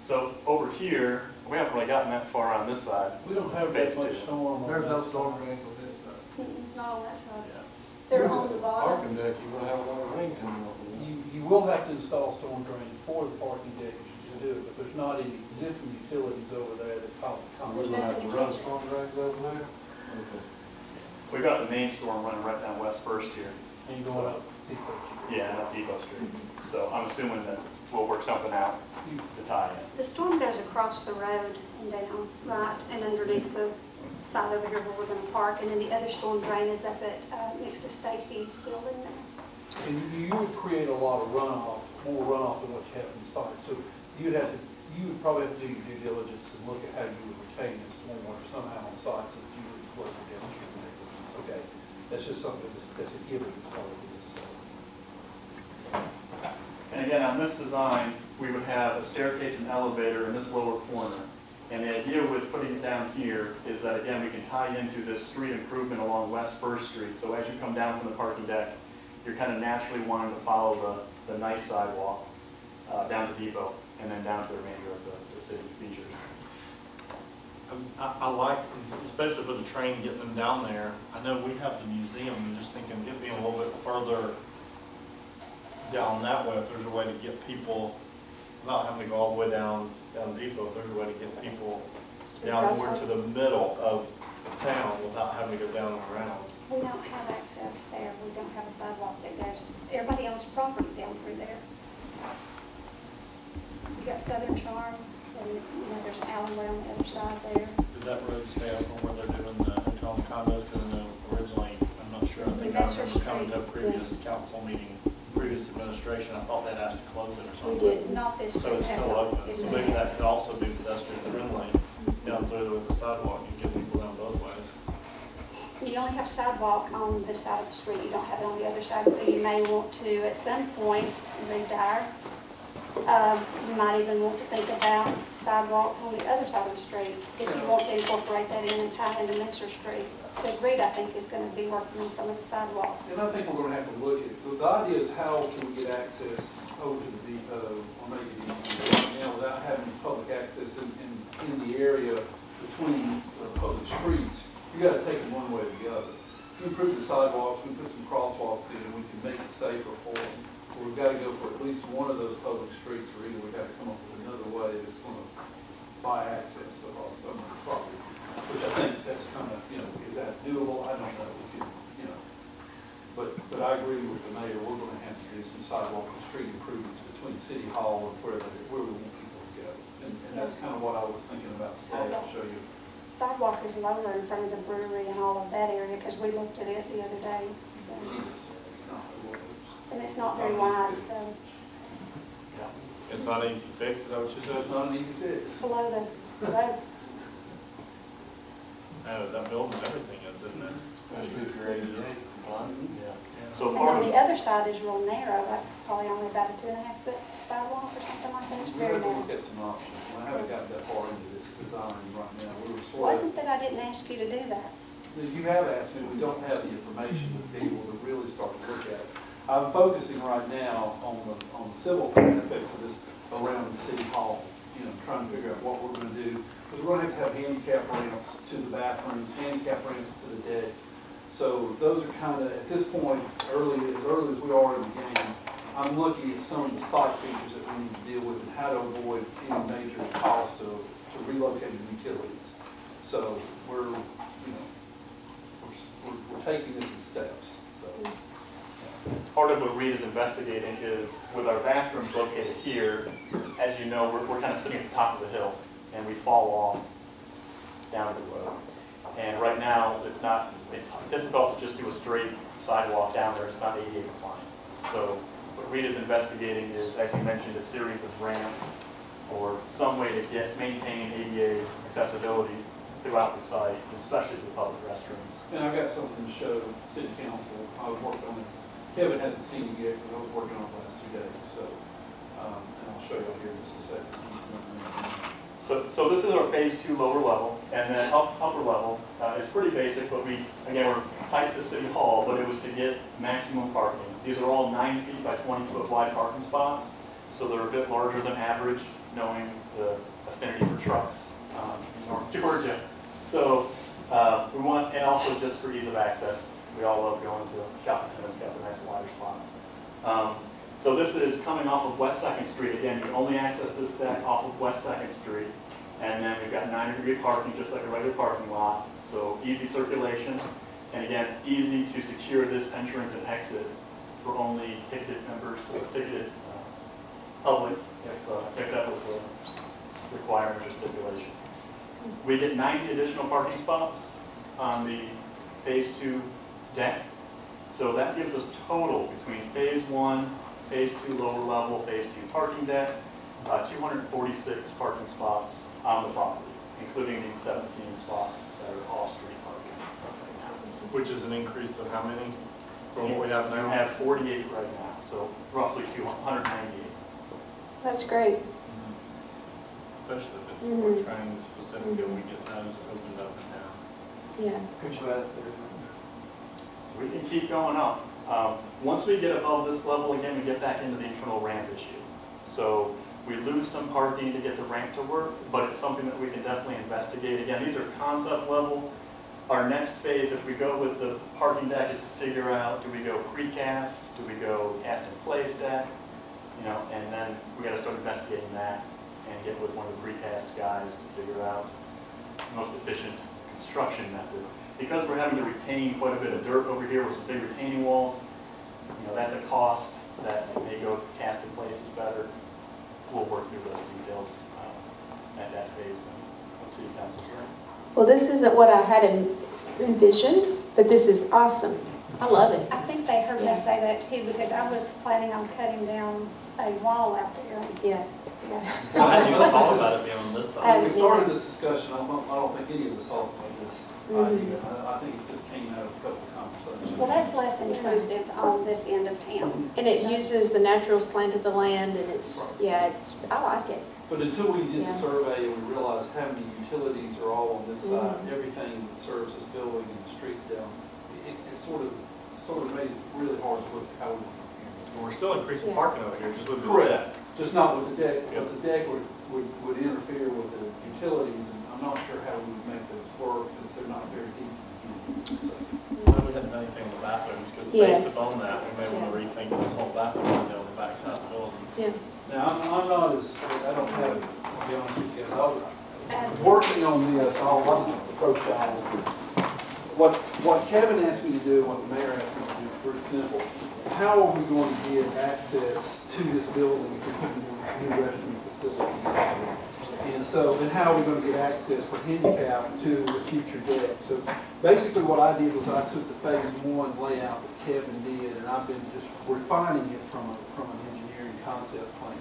So over here, we haven't really gotten that far on this side. We don't have that much storm. There's no storm drains on this side. Not on that side. Yeah. They're on the bottom. Parking deck, you're gonna have a lot of rain coming off of it. You will have to install storm drains for the parking deck to do it, but there's not any existing utilities over there that cause a We're conflict. gonna have to run storm drains over there? Okay. We've got the main storm running right down West First here. And going up Depot. Yeah, and up Depot Street. So I'm assuming that we'll work something out to tie in. The storm goes across the road and down, right, and underneath the side over here where we're going to park, and then the other storm drain is up at, next to Stacy's building there. And you would create a lot of runoff, more runoff than what you have inside. So you would probably have to do your due diligence and look at how you would retain this stormwater somehow on site so that you would flood your downstream neighbors. Okay, that's just something that's a given as part of this. And again, on this design, we would have a staircase and elevator in this lower corner. And the idea with putting it down here is that, again, we can tie into this street improvement along West First Street. So as you come down from the parking deck, you're kind of naturally wanting to follow the nice sidewalk down to Depot and then down to the remainder of the city features. I like, especially for the train, getting them down there. I know we have the museum, I'm just thinking being a little bit further down that way, if there's a way to get people, without having to go all the way down Depot, if there's a way to get people down more to the middle of town without having to go down and around. We don't have access there. We don't have a sidewalk that goes, everybody owns property down through there. You got Southern Charm, and there's an alleyway on the other side there. Did that road stay open where they're doing the hotel and condos? Because I know originally, I'm not sure, I think I remember coming to a previous council meeting, previous administration, I thought they'd asked to close it or something. We did. Not this So group it's has still not. open, so maybe that could also be pedestrian friendly down through with the sidewalk, you get people down both ways. You only have sidewalk on this side of the street. You don't have it on the other side, so you may want to, at some point, retire. You might even want to think about sidewalks on the other side of the street if you want to incorporate that in and tie it into Mixer Street. Because Reed, I think, is going to be working on some of the sidewalks. And I think we're going to have to look at, the idea is how can we get access over to the depot or make it easier right now without having public access in the area between the public streets. You got to take them one way or the other. If you improve the sidewalks, we put some crosswalks in, we can make it safer for them. But we've got to go for at least one of those public streets, or either we've got to come up with another way that's going to buy access across some of this property. Which I think that's kind of, is that doable? I don't know. We could, But I agree with the mayor. We're going to have to do some sidewalk and street improvements between City Hall and where we want people to go. And that's kind of what I was thinking about today. I'll show you. Sidewalk is lower in front of the brewery and all of that area because we looked at it the other day. So. It's not the worst. And it's not very wide, so It's not an easy fix, is that what you So said? it's not an easy fix. it's below the road. That building, everything is, isn't it? Especially if you're 88. Yeah. So And part on of the other side is real narrow. That's probably only about a 2.5-foot sidewalk or something like that. It's We very have to narrow. look at some options. I haven't gotten that far into this design right now. We were sort Wasn't that I didn't ask you to do that? You have asked me, we don't have the information to be able to really start to look at it. I'm focusing right now on the civil aspects of this around the city hall, trying to figure out what we're going to do. Because we're going to have handicap ramps to the bathrooms, handicap ramps to the decks. So those are kind of, at this point, as early as we are in the game, I'm looking at some of the site features that we need to deal with and how to avoid any major cost to relocating utilities. So we're taking this in steps. So. Part of what Reed is investigating is with our bathrooms located here, as you know, we're kind of sitting at the top of the hill and we fall off down the road. And right now, it's difficult to just do a straight sidewalk down there. It's not ADA compliant. So what Reed is investigating is, as you mentioned, a series of ramps or some way to maintain ADA accessibility throughout the site, especially the public restrooms. And I've got something to show City Council. I was working on it. Kevin hasn't seen it yet because I was working on it the last 2 days. So, and I'll show you here in just a second. So this is our phase 2 lower level, and then upper level is pretty basic, but we're tight to City Hall, but it was to get maximum parking. These are all 9 feet by 20 foot wide parking spots, so they're a bit larger than average, knowing the affinity for trucks in North Georgia. So we want, and also just for ease of access, we all love going to a shopping center that's got the nice wider spots. So this is coming off of West 2nd Street. Again, you can only access this deck off of West 2nd Street. And then we've got 9-degree parking, just like a regular parking lot. So easy circulation. And again, easy to secure this entrance and exit for only ticketed members or ticketed public if that was a requirement or stipulation. We get 90 additional parking spots on the phase 2 deck. So that gives us total between phase 1, phase 2 lower level, phase 2 parking deck, 246 parking spots on the property, including these 17 spots that are off-street parking. Which is an increase of how many from what we have We now? have 48 right now, so roughly 198. That's great. Especially if it's more training specifically, we get those opened up and down. Yeah. Could you add there? We can keep going up. Once we get above this level again, we get back into the internal ramp issue. So we lose some parking to get the ramp to work, but it's something that we can definitely investigate. Again, these are concept level. Our next phase, if we go with the parking deck, is to figure out, do we go precast? Do we go cast in place deck? You know, and then we got to start investigating that and get with one of the precast guys to figure out the most efficient construction method. Because we're having to retain quite a bit of dirt over here with some big retaining walls, you know, that's a cost that may go cast in place is better. We'll work through those details at that phase when City Council's ready. Well, this isn't what I had envisioned, but this is awesome. I love it. I think they heard me Yeah. say that too, because I was planning on cutting down a wall out there. Yeah. I hadn't even thought about it being on this side. When we started this discussion, I don't think any of us thought of this idea. I think it just came out of a couple of conversations. Well, that's less intrusive on this end of town. And it uses the natural slant of the land, and I like it. But until we did Yeah. the survey and we realized how many utilities are all on this side, everything that serves this building and the streets down, it sort of made it really hard to look at how we would. We're still increasing Yeah. parking over here, just with the Correct. Just not with the deck, because the deck would interfere with the utilities, and I'm not sure how we would make those work since they're not very deep. So, Well, we haven't done anything with the bathrooms, because Yes. based upon that, we may want to rethink this whole bathroom window on the back side of the building. Yeah. Now, I'm not as, I don't have, I'll be honest with you, Add to- working on this, I'll approach y'all. What Kevin asked me to do, what the mayor asked me to do, is pretty simple. How are we going to get access to this building if we put a new restroom facility? And how are we going to get access for handicap to the future deck? So basically what I did was I took the phase 1 layout that Kevin did, and I've been just refining it from an engineering concept plan.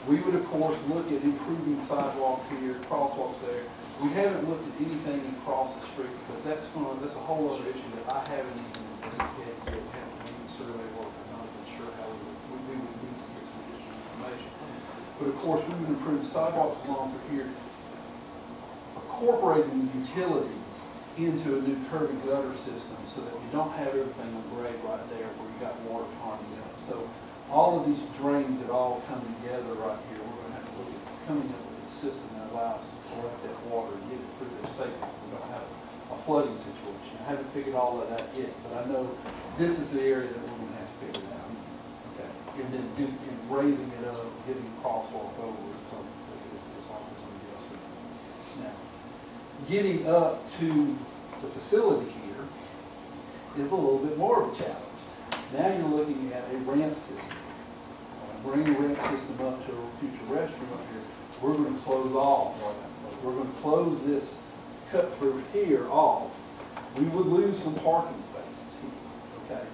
We would, of course, look at improving sidewalks here, crosswalks there. We haven't looked at anything across the street because that's a whole other issue that I haven't even investigated yet. We haven't done the survey work. I'm not even sure how we would need to get some additional information. But of course, we would improve the sidewalks along through here, incorporating the utilities into a new curb and gutter system so that we don't have everything on grade right there where you got water ponding up. So all of these drains that all come together right here, we're going to have to look at coming up with a system that allows us to collect that water and get it through there safely so we don't have a flooding situation. I haven't figured all of that yet, but I know this is the area that we're going to have to figure out. Okay. And then and raising it up, getting a crosswalk over is something is always going to be else. Now, getting up to the facility here is a little bit more of a challenge. Now you're looking at a ramp system. Bring the ramp system up to a future restroom up here. We're going to close off. We're going to close this cut through here off. We would lose some parking spaces here. Okay.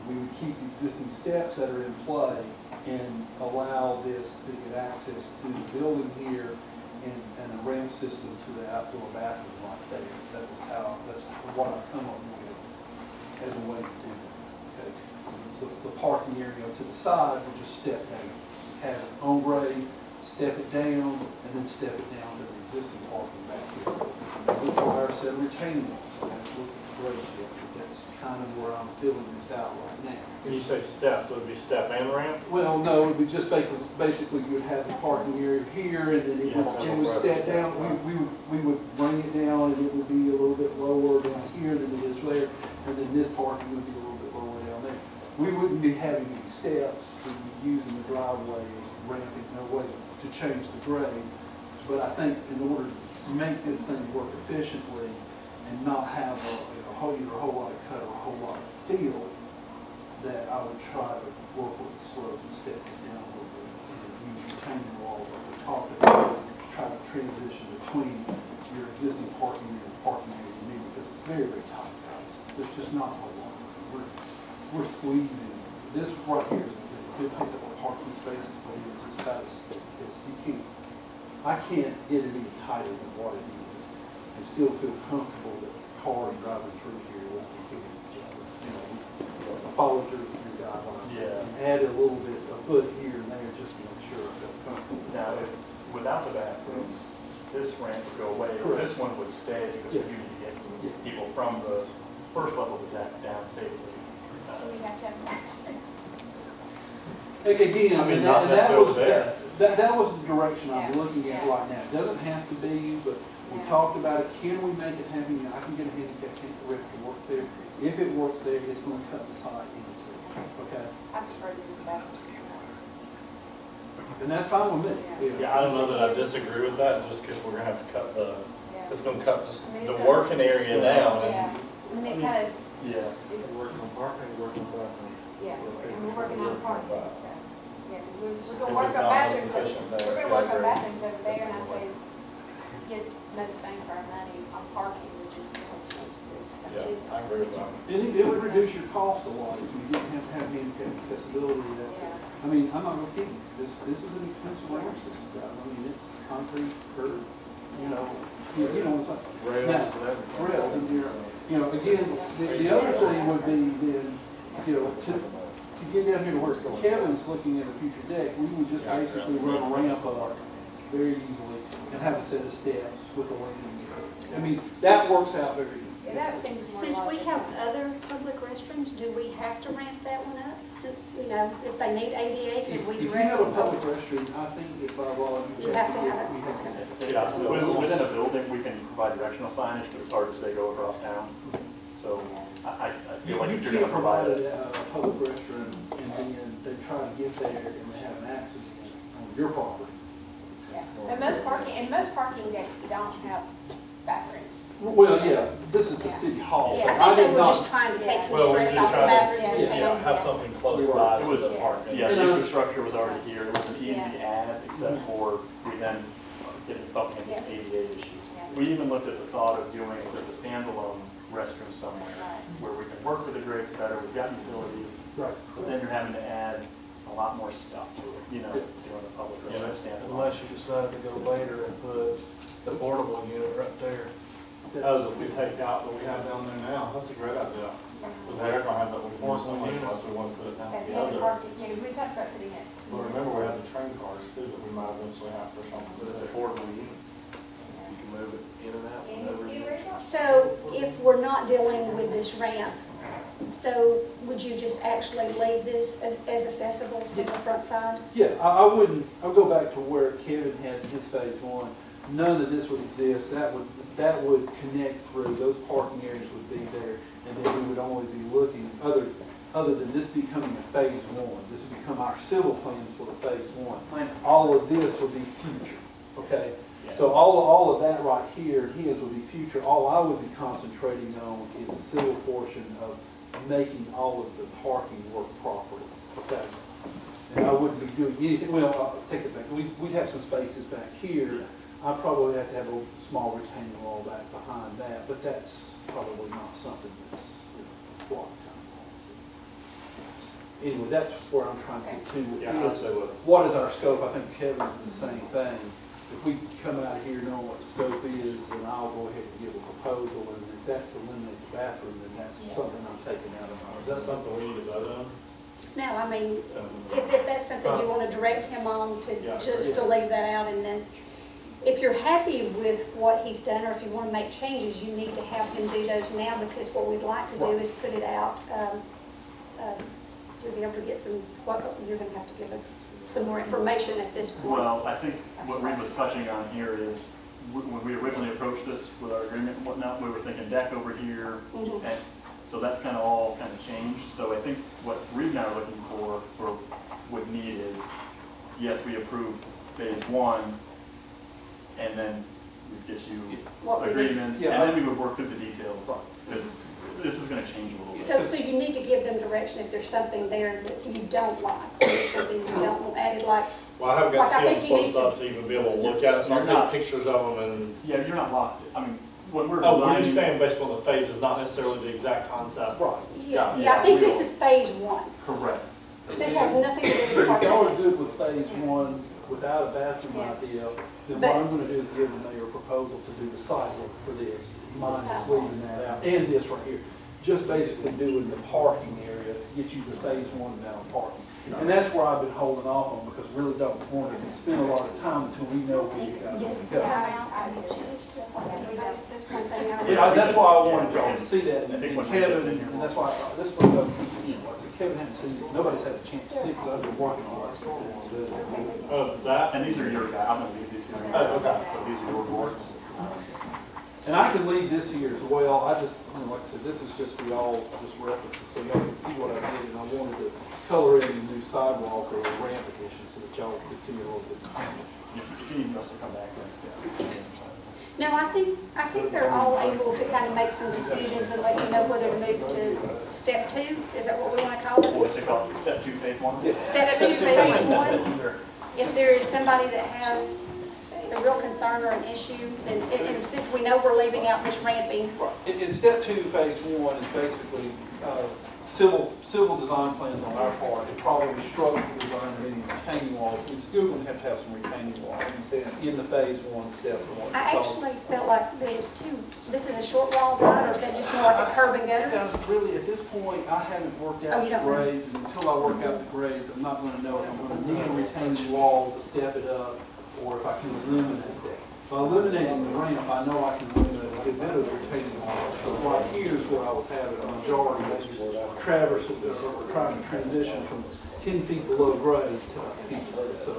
We would keep the existing steps that are in play and allow this to get access to the building here and a ramp system to the outdoor bathroom right there. That's what I've come up with as a way to do that. Okay. The parking area to the side will just step down. Have it on grade, step it down, and then step it down to the existing parking back here. We require a set of retaining walls. I haven't looked at the grade yet, but that's kind of where I'm filling this out right now. When you say step, would it be step and ramp? Well, no, it would just basically you would have the parking area here, and then it would step down. We would bring it down, and it would be a little bit lower down here than it is there, and then this parking would be a little bit lower down there. We wouldn't be having any steps. We'd be using the driveway as ramping, no way to change the grade. But I think in order to make this thing work efficiently and not have a whole lot of cut or a whole lot of fill, that I would try to work with the slope and step this down a little bit and use retaining walls as we talked about, try to transition between your existing parking area and the parking area you need, because it's very, very tight, guys. There's just not a whole lot. We're squeezing. This right here is a good pickup of parking spaces, but it's about you can't, I can't get it any tighter than what it is and still feel comfortable that cars driving through here won't be hitting each other. You know, follow through your guidelines. Yeah. And add a little bit, a foot here and there just to make sure I feel comfortable. Now, without the bathrooms, this ramp would go away. Correct. This one would stay because we need to get people from the first level of the deck down safely. We have to have that. Again, I mean, and not that necessarily was, there. that was the direction I'm Yeah. looking at Yeah. right now. It doesn't have to be, but we Yeah. talked about it. Can we make it happen? I can get a handicap ramp to work there. If it works there, it's going to cut the site into two, okay? I prefer to do the bathrooms. And that's fine with me. Yeah, I don't know that I disagree with that, just because we're gonna have to cut Yeah. it's gonna cut I mean, the it's working area down. Yeah, I mean, it kind of, Yeah. it's, Working on parking, working on bathroom. yeah, and we're working on parking, so, yeah, because we're If gonna it's work on not bathrooms, efficient there, we're gonna yeah, work I on agree. bathrooms over there, and I say, get most bang for our money on parking, which is Yeah, I agree with that. And it would reduce your cost a lot if you didn't have to have handicap accessibility. I mean, I'm not gonna kid you, this is an expensive ramp system, guys. I mean, it's concrete, curb, you know, it's like. Rails Now, and everything. Rails, and you know, again, the other thing would be then, you know, to get down here to where Kevin's looking at a future deck, we would just basically run a ramp up very easily and have a set of steps with a landing gear. I mean, that works out very easy. Yeah, that seems more Since we logical. have other public restrooms, do we have to ramp that one up? Since, you know, if they need ADA, If could we if you direct have a them? public restroom, I think that by law, You have to have it. we have to have it. Yeah, so within a building, we can provide directional signage, but it's hard to say go across town. So I You feel like if you're can't gonna provide provide it. a public restroom and then they try to get there and they have an access on your property. Yeah, and most parking decks don't have bathrooms. Well, yeah, this is the city hall. Yeah, I think they did were not- just trying to take some Well, we stress just off the try to, bathrooms in yeah, town. have something close by It to was, the parking. yeah, And, the infrastructure was already here, it was an easy Yeah. add, except for we then getting bumping into Yeah. ADA issues. Yeah. We even looked at the thought of doing just a standalone restroom somewhere, Right. where we can work with the grades better, we've got utilities, Right. but then you're having to add a lot more stuff to it, you know, Yeah. doing a public restroom standalone. Unless you decide to go later and put the portable unit right there. Those that we take out that we have down there now, that's a great idea. Because we're gonna have that one so much unless we want to put it down That the heavy other. parking, yeah, because we talked about putting it. Well, remember, we have the train cars too that we might eventually have for something. But it's a portable unit. You can move it in and out whenever you. So if we're not dealing with this ramp, so would you just actually leave this as accessible from the front side? Yeah, I wouldn't, I'll go back to where Kevin had in his phase one. None of this would exist. That would connect through, those parking areas would be there, and then we would only be looking, other than this becoming a phase one, this would become our civil plans for the phase one. All of this would be future, okay? So all of that right here, his would be future. All I would be concentrating on is the civil portion of making all of the parking work properly, okay? And I wouldn't be doing anything, well, I'll take it back. We'd have some spaces back here. I'd probably have to have a small retaining wall back behind that, but that's probably not something that's, blocked kind of policy. Anyway, that's where I'm trying to get to. Yeah, I'd say let's. What is our scope? I think Kevin's the same thing. If we come out here knowing what the scope is, then I'll go ahead and give a proposal, and if that's to eliminate the bathroom, then that's something I'm taking out of Is that something we need to vote on? No, I mean, if that's something you want to direct him on, to Yeah. just to leave that out, and then if you're happy with what he's done, or if you want to make changes, you need to have him do those now, because what we'd like to do is put it out, to be able to get some, you're going to have to give us some more information at this point. Well, I think what Reed was touching on here is, when we originally approached this with our agreement and whatnot, we were thinking deck over here, Mhm. and so that's kind of all kind of changed. So I think what Reed and I are looking for, or would need is, yes, we approve phase one, and then we'd get you What we need. agreements, and Yeah, then we would work through the details. Because this is going to change a little bit. So you need to give them direction if there's something there that you don't like, or something you don't want added, like, Well, I haven't got Like, I to see think them he needs close to- up to even be able to look at it, so You're I'll not- take pictures of them and. Yeah, you're not locked. I mean, when we're Oh, we're just designing, saying based on the phases, not necessarily the exact concept. Right. yeah, I think this is phase one. correct. This has nothing to do with If y'all are parking. good with phase one without a bathroom idea, then what I'm gonna do is give the mayor a proposal to do the sidewalk for this, minus leaving that out, and this right here. Just basically doing the parking area to get you to phase one down parking. And that's where I've been holding off on, because we really don't want to spend a lot of time until we know where you guys Yes, are going. that's one thing I. Yeah, that's why I wanted y'all to see that, I think and when Kevin, it's in here. and that's why I thought, this was, like I said, Kevin hadn't seen it, nobody's had a chance to see it, because I've been working on it. That, And these are your guys, I'm gonna leave these here. Oh, okay. So these are your boards. And I can leave this here as well, I just, like I said, this is just for y'all, just references, so y'all can see what I did, and I wanted to color in the new sidewalk or ramp addition, so that y'all could see it a little bit. Steve must have come back next year. No, I think they're all able to kind of make some decisions and let you know whether to move to step two. Is that what we want to call it? What's it called? Step 2, phase 1? Step two, phase one. If there is somebody that has a real concern or an issue, then, and since we know we're leaving out this ramping, Right. In step two, phase one is basically civil design plans on our part, and probably structural design of any retaining walls. We're still going to have some retaining walls in the phase one, step one. I actually felt like there's two. This is a short wall, right, or is that just more like a curb and gutter? Guys, really, at this point, I haven't worked Oh, out you the don't know? grades, and until I work out the grades, I'm not going to know if I'm going to need a retaining wall to step it up, or if I can eliminate that. By eliminating the ramp, I know I can eliminate a good bit of the retaining wall. So right here is where I was having a majority of traverse, or trying to transition from 10 feet below grade to feet below. So,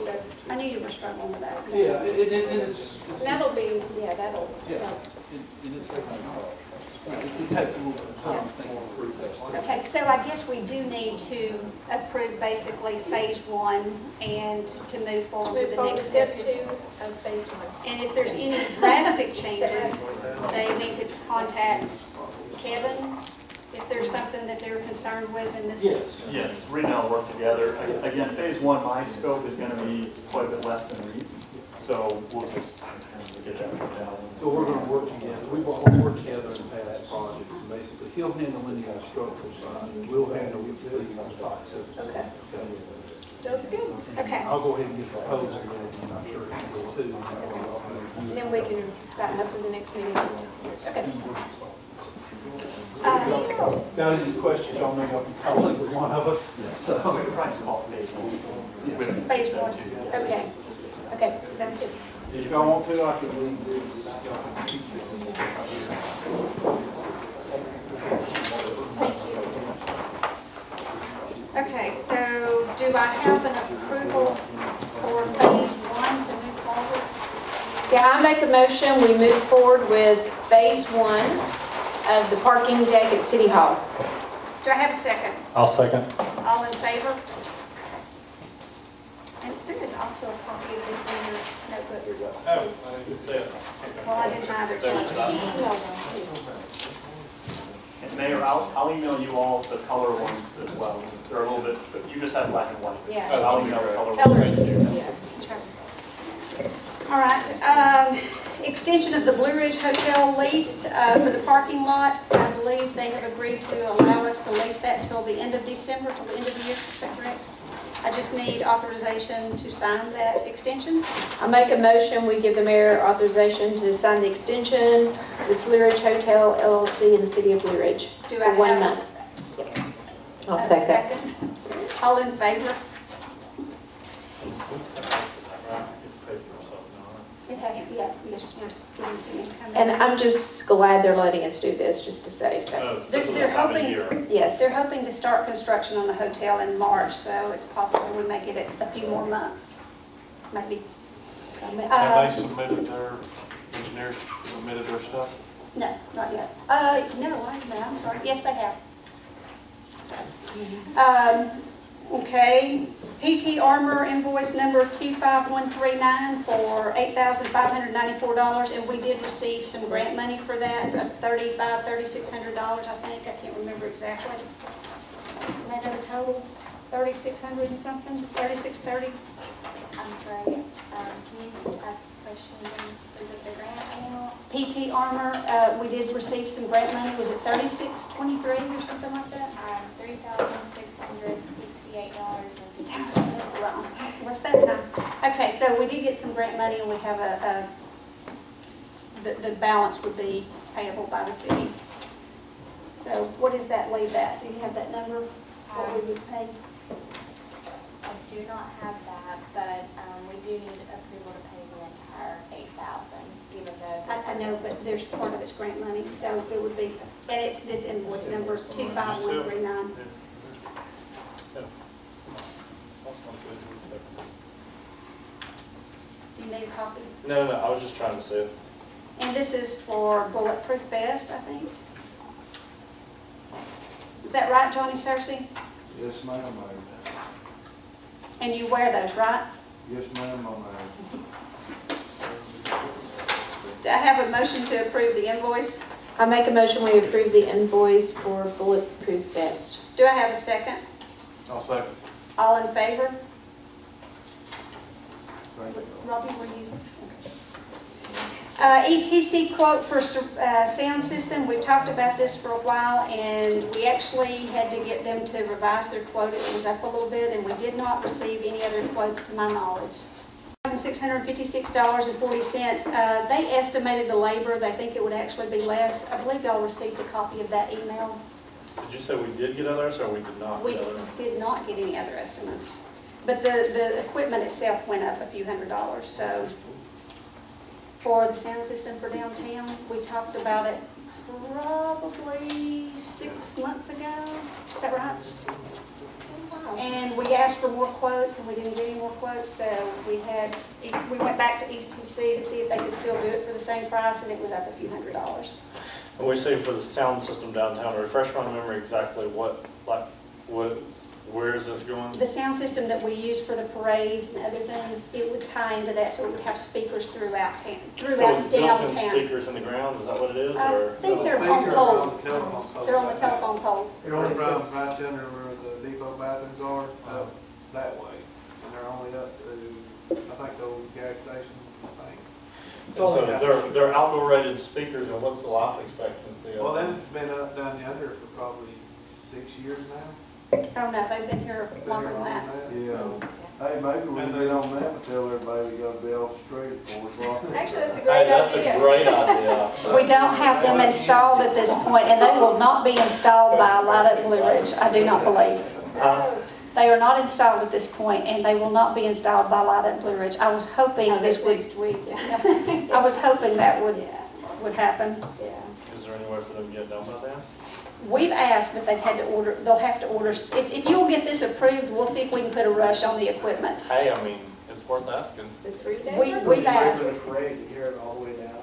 I knew you were struggling with that. yeah, and it's That'll be, yeah, that'll, yeah, and it's it takes a little bit of time to think through that. So, Okay, so I guess we do need to approve basically phase one and to move forward with move the forward to next step step. two of phase one. And if there's any drastic changes, they need to contact Kevin if there's something that they're concerned with in this. yes. Yes, Reed and I will work together. Again, phase 1, my scope is gonna be quite a bit less than Reed's. So we'll just get that worked out. So we're going to work together. We've all worked together in past projects. And basically, he'll handle any of the structural side, and we'll handle the site service. Okay. That's good. Okay. I'll go ahead and get the proposal ready, and I'm sure he will too. And then we can wrap up for the next meeting. Okay. Got any questions, y'all may have a conflict with one of us. So, We could probably just call it phase 1. Phase one. Okay. Okay, sounds good. if y'all want to, I can leave this. Y'all can keep this. Thank you. Okay, so do I have an approval for phase one to move forward? Yeah, I make a motion, we move forward with phase one of the parking deck at City Hall. Do I have a second? I'll second. All in favor? And there is also a copy of this in your notebook. Oh, I didn't see it. Well, I didn't either, Judge. And Mayor, I'll email you all the color ones as well. They're a little bit, but you just have black and white. Yeah. I'll email the color ones. Colors, yeah. All right, extension of the Blue Ridge Hotel lease for the parking lot. I believe they have agreed to allow us to lease that until the end of December, till the end of the year. Is that correct? I just need authorization to sign that extension. I make a motion, we give the mayor authorization to sign the extension with Blue Ridge Hotel LLC in the city of Blue Ridge Do for I 1 have month. I'll a second. All in favor? It has, yeah, yes, give me some income. And I'm just glad they're letting us do this, just to say so. Oh, They're this was this time of hoping- year. Yes. They're hoping to start construction on the hotel in March, so it's possible we may get it a few more months, maybe. Have they submitted their, engineers submitted their stuff? No, not yet. No, I'm sorry. Yes, they have. Okay, PT Armor Invoice number 25139 for $8,594, and we did receive some grant money for that, $3,600, I think. I can't remember exactly. Made it a total, $3,600 and something, $3,630. I'm sorry, can you ask a question again? Is it the grant amount? PT Armor, we did receive some grant money. Was it $3,623 or something like that? $3,668.80. that time. Okay, so we did get some grant money and we have the balance would be payable by the city. So what does that leave at? Do you have that number, what we would pay? I do not have that, but we do need approval to pay the entire 8,000, even though. I know, but there's part of it's grant money, so it would be, and it's this invoice number 25139. Do you need a copy? No, I was just trying to see it. And this is for bulletproof vest, I think. Is that right, Johnny Cersei? Yes, ma'am, ma'am. And you wear those, right? Yes, ma'am, ma'am. Do I have a motion to approve the invoice? I make a motion we approve the invoice for bulletproof vest. Do I have a second? I'll second. All in favor? Thank you. Robbie, were you? ETC quote for sound system. We've talked about this for a while, and we actually had to get them to revise their quote. It was up a little bit, and we did not receive any other quotes to my knowledge. $1,656.40. They estimated the labor. They think it would actually be less. I believe y'all received a copy of that email. Did you say we did get others, or we did not We get others? did not get any other estimates. But the equipment itself went up a few $100s. So for the sound system for downtown, we talked about it probably 6 months ago. Is that right? And we asked for more quotes, and we didn't get any more quotes. So we went back to ETC to see if they could still do it for the same price, and it was up a few $100s. When we say for the sound system downtown, refresh my memory exactly where is this going? The sound system that we use for the parades and other things, it would tie into that, so it would have speakers throughout town, So throughout it's built-in downtown. speakers in the ground, is that what it is, I or? think they're on poles. They're on the telephone poles. It only runs right under where the depot bathrooms are, that way. And they're only up to, I think, the old gas station, I think. So they're outdoor rated speakers, and what's the life expectancy of Well, them? they've been up down yonder for probably 6 years now. Oh, no, they've been here Been longer here than that. Yeah. Hey, maybe we can get on them and tell everybody they gotta be off the street for us. Actually, that's a Hey, great that's idea. a great idea. We don't have them installed at this point, and they will not be installed by Light Up Blue Ridge, I do not believe. They are not installed at this point, and they will not be installed by Light Up Blue Ridge. I was hoping this would, Next week, yeah. I was hoping that would happen. Yeah. Is there any way for them to get it done by then? We've asked, but they've had to order, they'll have to order, if you'll get this approved, we'll see if we can put a rush on the equipment. Hey, I mean, it's worth asking. It's a 3-day. We've asked. You hear it all the way down.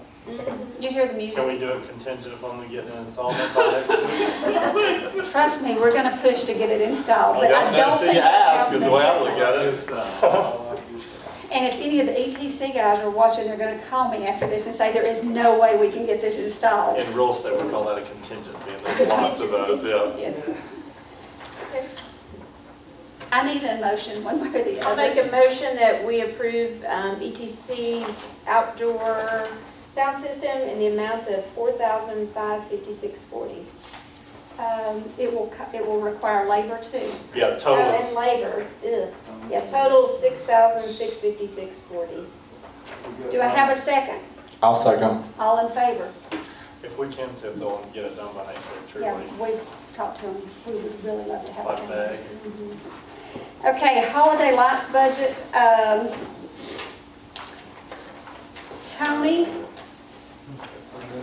You hear the Can music? we do it contingent upon them getting an installment by next week? Trust me, we're gonna push to get it installed, but I don't think. Until you ask, is the way I look at it. And if any of the ETC guys are watching, they're gonna call me after this and say, there is no way we can get this installed. In real estate, we call that a contingency, and there's lots of those, yeah. Yes. Okay. I need a motion, one way or the I'll other. make a motion that we approve ETC's outdoor sound system in the amount of $4,556.40. It will require labor too. Yeah, Oh, total and is, labor, ugh. Yeah, total $6,656.40. Do I have a second? I'll second. All in favor? if we can see if they'll get it done by next week, Yeah, truly. we've talked to them. We would really love to have it Like done. that. Okay, holiday lights budget. Tony,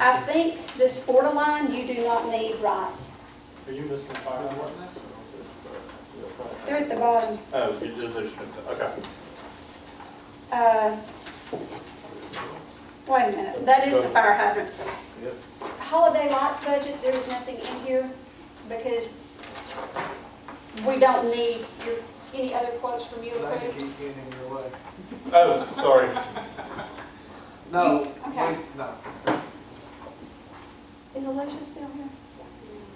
I think this borderline you do not need, right? Are you missing fire? They're at the bottom. Oh, you did, okay. Wait a minute, that is the fire hydrant. Yep. Holiday lights budget, there is nothing in here because we don't need any other quotes from you I can approved. keep getting in your way. Oh, sorry. No, Okay. no. Is Alicia still here?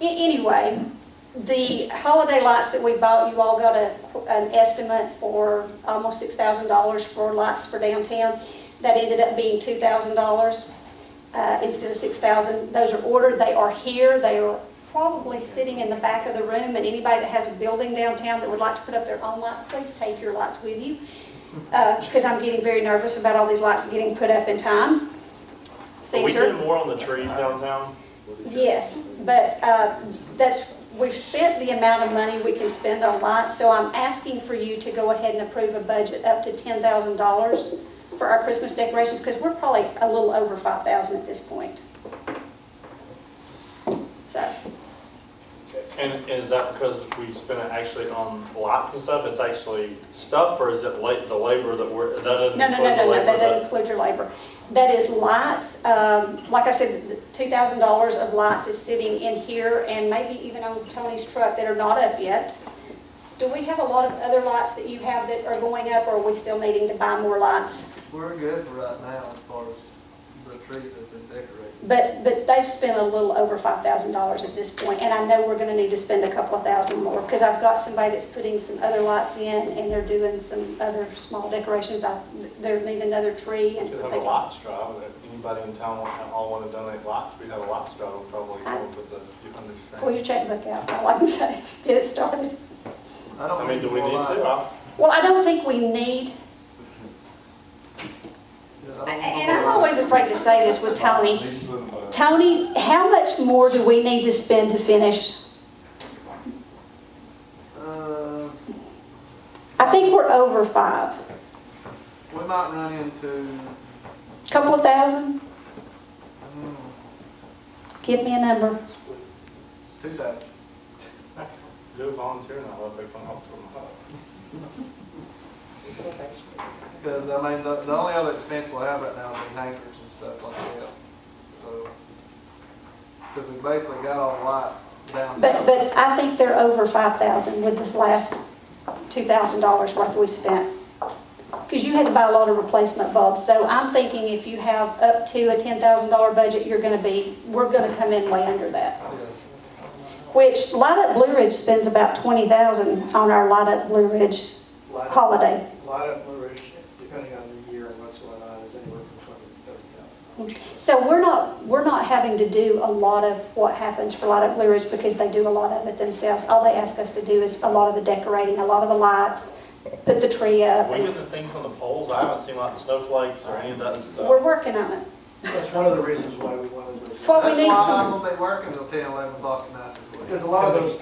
Anyway, the holiday lights that we bought, you all got an estimate for almost $6,000 for lights for downtown. That ended up being $2,000 instead of $6,000. Those are ordered. They are here. They are probably sitting in the back of the room. And anybody that has a building downtown that would like to put up their own lights, please take your lights with you. because I'm getting very nervous about all these lights getting put up in time. Are we Cesar? doing more on the trees downtown? Yes, but we've spent the amount of money we can spend on lights, so I'm asking for you to go ahead and approve a budget up to $10,000 for our Christmas decorations, because we're probably a little over $5,000 at this point. So, And is that because we spent it actually on lights and stuff? It's actually stuff, or is it the labor that that doesn't no, include the labor? that doesn't include your labor. That is lights, like I said, $2,000 of lights is sitting in here and maybe even on Tony's truck that are not up yet. Do we have a lot of other lights that you have that are going up, or are we still needing to buy more lights? We're good for right now as far as the tree that's been decorated. But they've spent a little over $5,000 at this point, and I know we're going to need to spend a couple of thousand more, because I've got somebody that's putting some other lights in, and they're doing some other small decorations. They're needing another tree and We could some have a things. lights drive. If anybody in town all want to donate lights, we'd have a lights drive. We'd probably come up with the Pull your checkbook out, all I can say. Get it started. I mean, do we need to? Well, I don't think we need, and I'm always afraid to say this with Tony. Tony, how much more do we need to spend to finish? I think we're over 5. We might run into, Couple of thousand? Give me a number. 2,000. Do a volunteer now, let people help from Because, I mean, the only other expense we'll have right now is the hangers and stuff like that. So, because we basically got all the lights down. But I think they're over 5,000 with this last $2,000 worth we spent. Because you had to buy a lot of replacement bulbs. So I'm thinking if you have up to a $10,000 budget, we're going to come in way under that. Which Light Up Blue Ridge spends about $20,000 on our Light Up Blue Ridge holiday. Light Up Blue Ridge, depending on the year and what's going on, is anywhere from $20,000 to $30,000. So we're not having to do a lot of what happens for Light Up Blue Ridge, because they do a lot of it themselves. All they ask us to do is a lot of the decorating, a lot of the lights, put the tree up. We get the things on the poles. I haven't seen like the snowflakes or any of that stuff. We're working on it. That's one of the reasons why we wanted to. It's what we need. That's why I'm going to be working until 10, 11 o'clock at night this week. Because a lot of those,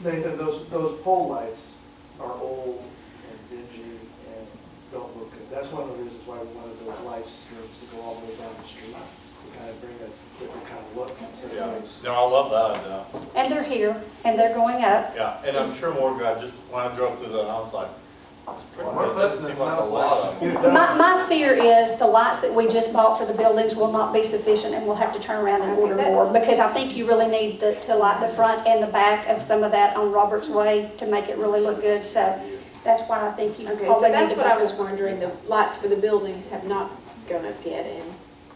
Nathan, those pole lights are old and dingy and don't look good. That's one of the reasons why we wanted those light strips to go all the way down the street, to kind of bring a different kind of look. Yeah, no, I love that idea. And they're here, and they're going up. Yeah, and I'm sure more guys, just when I drove through that, I was like, it's pretty Well, much, it seems like a lot of them. My fear is the lights that we just bought for the buildings will not be sufficient, and we'll have to turn around and order more, because I think you really need to light the front and the back of some of that on Robert's Way to make it really look good. So that's why I think you Okay, probably so need that's to what I buy- was wondering, the lights for the buildings have not gone up yet, and.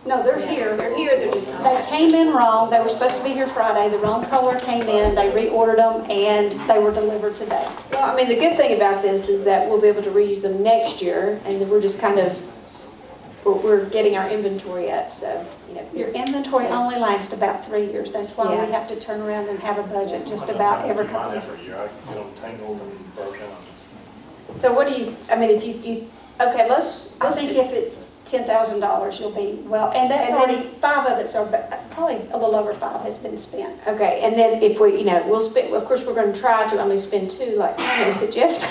No, they're Yeah, here. They're here, they're just not. They came in wrong. They were supposed to be here Friday. The wrong color came in. They reordered them, and they were delivered today. Well, I mean, the good thing about this is that we'll be able to reuse them next year, and then we're just kind of, we're getting our inventory up, so, you know. Your inventory only lasts about 3 years. That's why we have to turn around and have a budget just about every couple Mine of years. every year, I get them tangled and broken. So what do you, I mean, if you, okay, let's I think do- if it's $10,000, you'll be well, and that's And then- already, 5 of it's, probably a little over 5 has been spent. Okay, and then if we, you know, we'll spend, of course, we're going to try to only spend 2, like Tony suggests,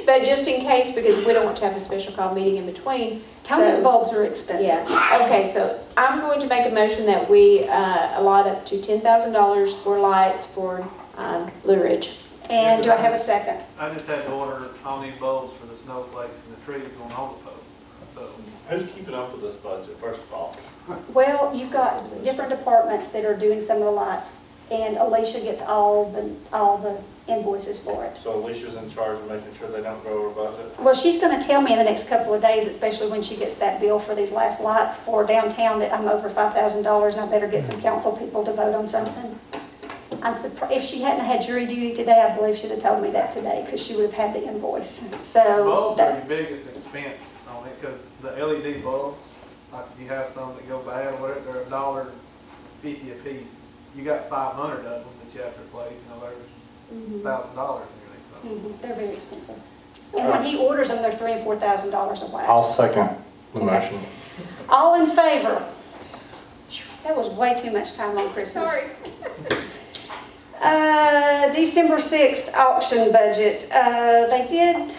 but just in case, because we don't want to have a special call meeting in between. Tony's So- bulbs are expensive. Yeah, okay, so I'm going to make a motion that we allot up to $10,000 for lights for Blue Ridge. And do I have a second? I just had to order all these bulbs for the snowflakes and the trees going on the pole. So, Who's keeping up with this budget, first of all? Well, you've got different departments that are doing some of the lights, and Alicia gets all the invoices for it. So Alicia's in charge of making sure they don't go over budget? Well, she's going to tell me in the next couple of days, especially when she gets that bill for these last lights for downtown, that I'm over $5,000, and I better get some council people to vote on something. I'm surprised, if she hadn't had jury duty today, I believe she'd have told me that today, because she would have had the invoice. So bulbs are your that, biggest expense on it, because the LED bulbs, like if you have some that go bad, or whatever, they're $1.50 a piece. You got 500 of them that you have to replace, you know, there's $1,000 nearly, so. they're very expensive. And when he orders them, they're $3,000 and $4,000 a whack. I'll second the motion. All in favor? That was way too much time on Christmas. Sorry. December 6th auction budget. They did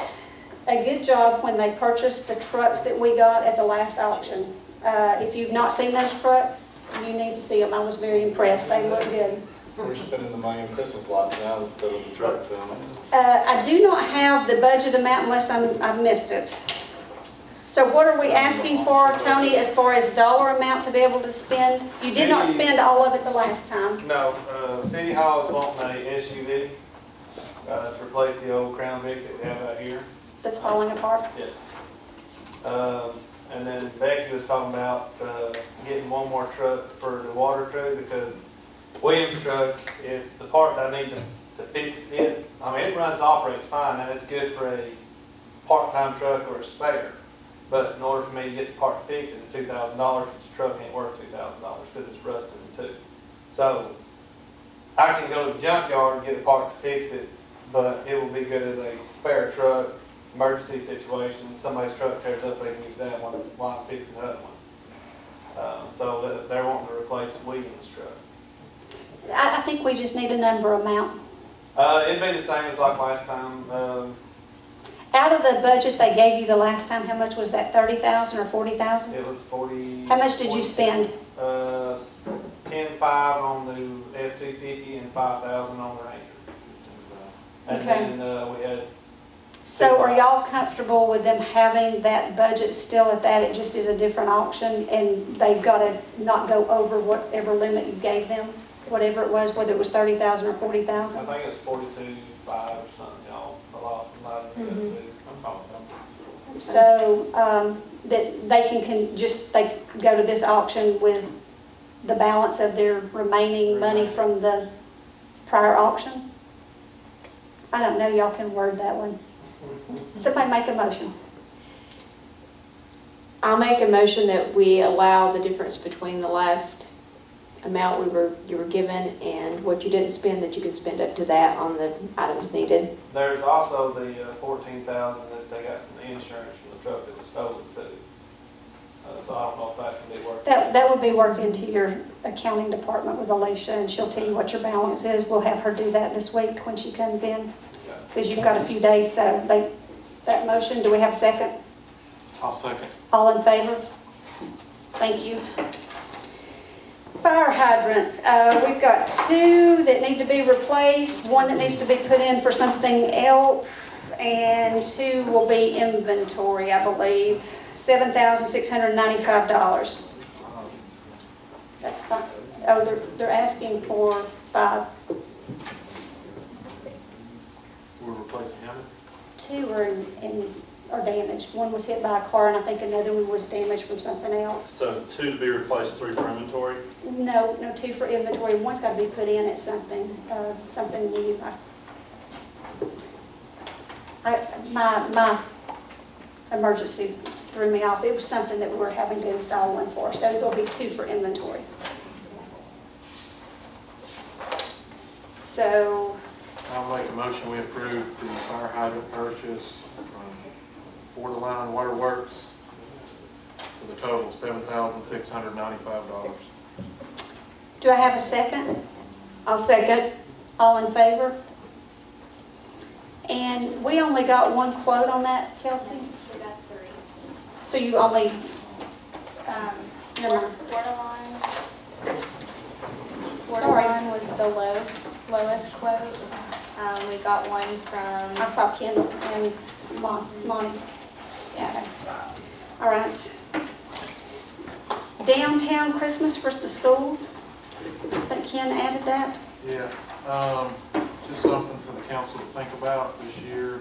a good job when they purchased the trucks that we got at the last auction. If you've not seen those trucks, you need to see them. I was very impressed. They look good. We're spending the money on Christmas lights now instead of the trucks. I do not have the budget amount unless I've missed it. So what are we asking for, Tony, as far as dollar amount to be able to spend? You did not spend all of it the last time. No, City Hall is wanting a SUV to replace the old Crown Vic that we have out here. That's falling apart. Yes. And then Becky was talking about getting one more truck for the water crew because Williams' truck, if the part that I need to fix it, I mean, it runs, operates fine, and it's good for a part-time truck or a spare. But in order for me to get the part to fix it, it's $2,000, because the truck ain't worth $2,000 because it's rusted in two. So I can go to the junkyard and get a part to fix it, but it will be good as a spare truck, emergency situation. Somebody's truck tears up, they can use that one while I'm fixing the other one. So they're wanting to replace Williams' truck. I think we just need a number amount. It'd be the same as like last time. Out of the budget they gave you the last time, how much was that, 30,000 or 40,000? It was 40. How much did you spend? 10.5 on the F-250 and 5,000 on the Ranger. And Okay. then we had. So are y'all comfortable with them having that budget still at that? It just is a different auction and they've got to not go over whatever limit you gave them, whatever it was, whether it was 30,000 or 40,000? I think it was 42.5 or something, y'all. A lot of Mhm. I'm talking about. So that they can they go to this auction with the balance of their remaining money from the prior auction? I don't know, y'all can word that one. Somebody make a motion. I'll make a motion that we allow the difference between the last amount you were given and what you didn't spend, that you can spend up to that on the items needed. There's also the 14,000 that they got from the insurance from the truck that was stolen too. So I don't know if that can be worked. That would be worked into your accounting department with Alicia, and she'll tell you what your balance is. We'll have her do that this week when she comes in, because you've got a few days. So that motion, do we have a second? I'll second. All in favor? Thank you. Fire hydrants, we've got 2 that need to be replaced, 1 that needs to be put in for something else, and 2 will be inventory, I believe. $7,695. That's fine. Oh, they're asking for 5. We're replacing him? 2 are damaged. 1 was hit by a car, and I think another one was damaged from something else. So 2 to be replaced, 3 for inventory? No, 2 for inventory. 1's got to be put in at something new. My emergency threw me off. It was something that we were having to install 1 for, so there'll be 2 for inventory. So, I'll make a motion, we approve the fire hydrant purchase from Fort-Line Waterworks for the total of $7,695. do I have a second? I'll second. All in favor? And we only got 1 quote on that, Kelsey? We got 3. So you only, never mind. Borderline was the lowest quote. We got one from, I saw Kendall and Monty. yeah, All right. Downtown Christmas for the schools. I think Ken added that. Yeah, just something for the council to think about this year,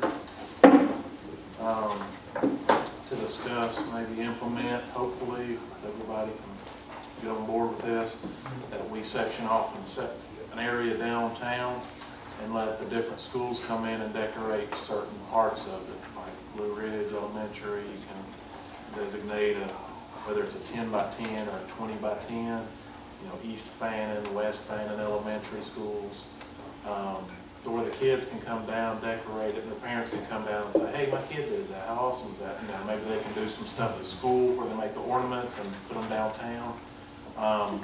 to discuss, maybe implement, hopefully, everybody can get on board with this, that we section off and set an area downtown and let the different schools come in and decorate certain parts of it, like Blue Ridge Elementary, you can designate whether it's a 10 by 10 or a 20 by 10, you know, East Fannin, West Fannin elementary schools. So where the kids can come down, decorate it, and the parents can come down and say, hey, my kid did that, how awesome is that? Maybe they can do some stuff at school where they make the ornaments and put them downtown.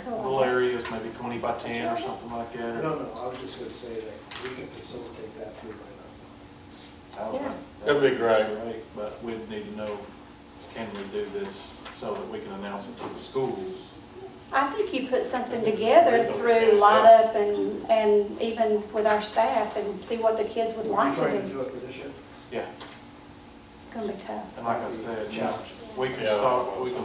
Little areas, maybe 20 by 10 or something like that. No, I was just going to say that we can facilitate that through right That'd be great. But we'd need to know, can we do this so that we can announce it to the schools? I think you put something together through Light Up and even with our staff and see what the kids would like to trying to do. do it for this year? Yeah. It's gonna be tough. And like I said, Challenge. we can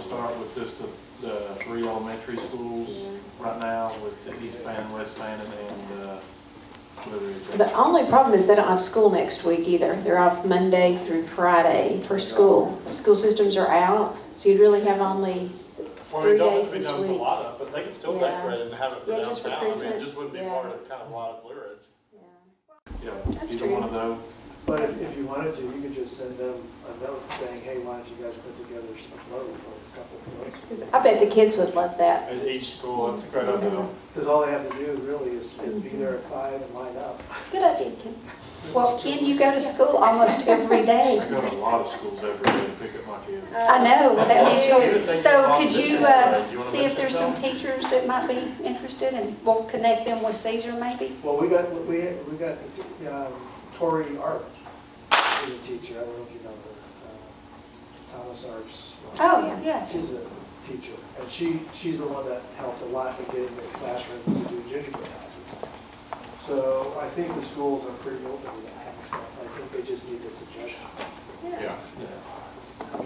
start with just the 3 elementary schools right now with the East Fan, West Fan, and The only problem is they don't have school next week either. They're off Monday through Friday for school. School systems are out, so you'd really have only 3 days this Don't have to be done with week. a lot of, but they can still Yeah. decorate it and have it for Yeah, just for downtown. I mean, it Christmas, just wouldn't be yeah. part of kind of a lot of Blue Ridge. Yeah, That's either true. one of those. But if you wanted to, you could just send them a note saying, hey, why don't you guys put together some float or a couple of floats? 'Cause I bet the kids would love that. At each school, it's a great idea. Because all they have to do really is be there at 5 and line up. Good idea, Kim. Well, Ken, you go to school almost every day. I go to a lot of schools every day to pick up my kids. I know, well, that means Yeah. so could you You wanna see if there's some mention teachers that might be interested and we'll connect them with Cesar maybe? Well, we got Tori Art, is a teacher. I don't know if you know her. Thomas Arts. Oh, yeah. She's a teacher, and she's the one that helped a lot in getting the classrooms to do gingerbread houses. So I think the schools are pretty open to that kind of stuff. I think they just need a suggestion. Yeah.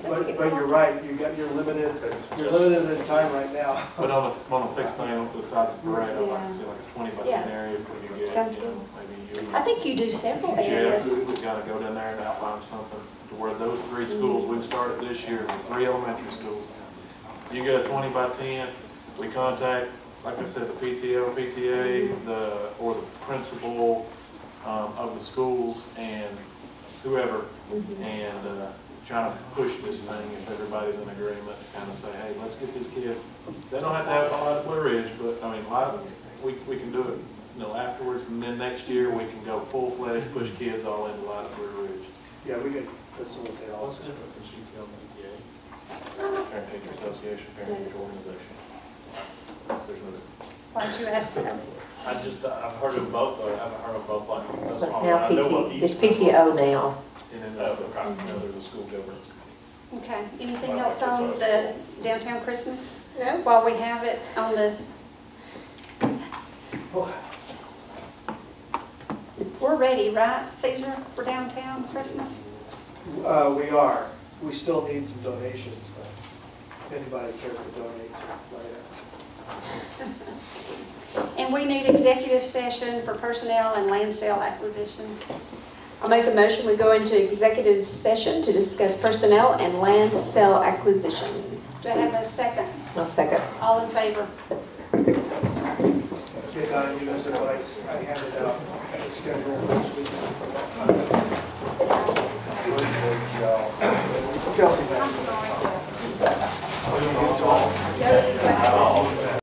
But you're right, you're limited in time right now. But on a fixed thing beside the parade, I'd like to see like a 20 by 10 area if we could get. Sounds you know, good. Maybe you. I think you do several Jeff, areas. we've got to go down there and outline something to where those 3 schools, we've started this year with 3 elementary schools. You get a 20 by 10, we contact, like I said, the PTO, PTA, or the principal of the schools and whoever, and trying to push this thing if everybody's in agreement, to kind of say, hey, let's get these kids. They don't have to have it all at Blue Ridge, but I mean, we can do it, afterwards, and then next year we can go full-fledged, push kids all into Light Up Blue Ridge. Yeah, we can facilitate all What's of the it. difference in CTL and PTA? Parent Teacher Association, Parent Teacher Organization. There's no difference. Why'd you ask that? I've heard of both, but I haven't heard of both like this. It's now it's PTO now. And then there's a school governance. Okay, anything else on the downtown Christmas? No? While we have it on the, we're ready, right, Cesar, for downtown Christmas? We are. We still need some donations, but if anybody cares to donate, let it know. And we need executive session for personnel and land sale acquisition. I'll make a motion, we go into executive session to discuss personnel and land sale acquisition. Do I have a second? I'll second. All in favor? Okay, Don, you missed advice. I handed out the schedule this week. Kelsey. I'm sorry. Jody, second.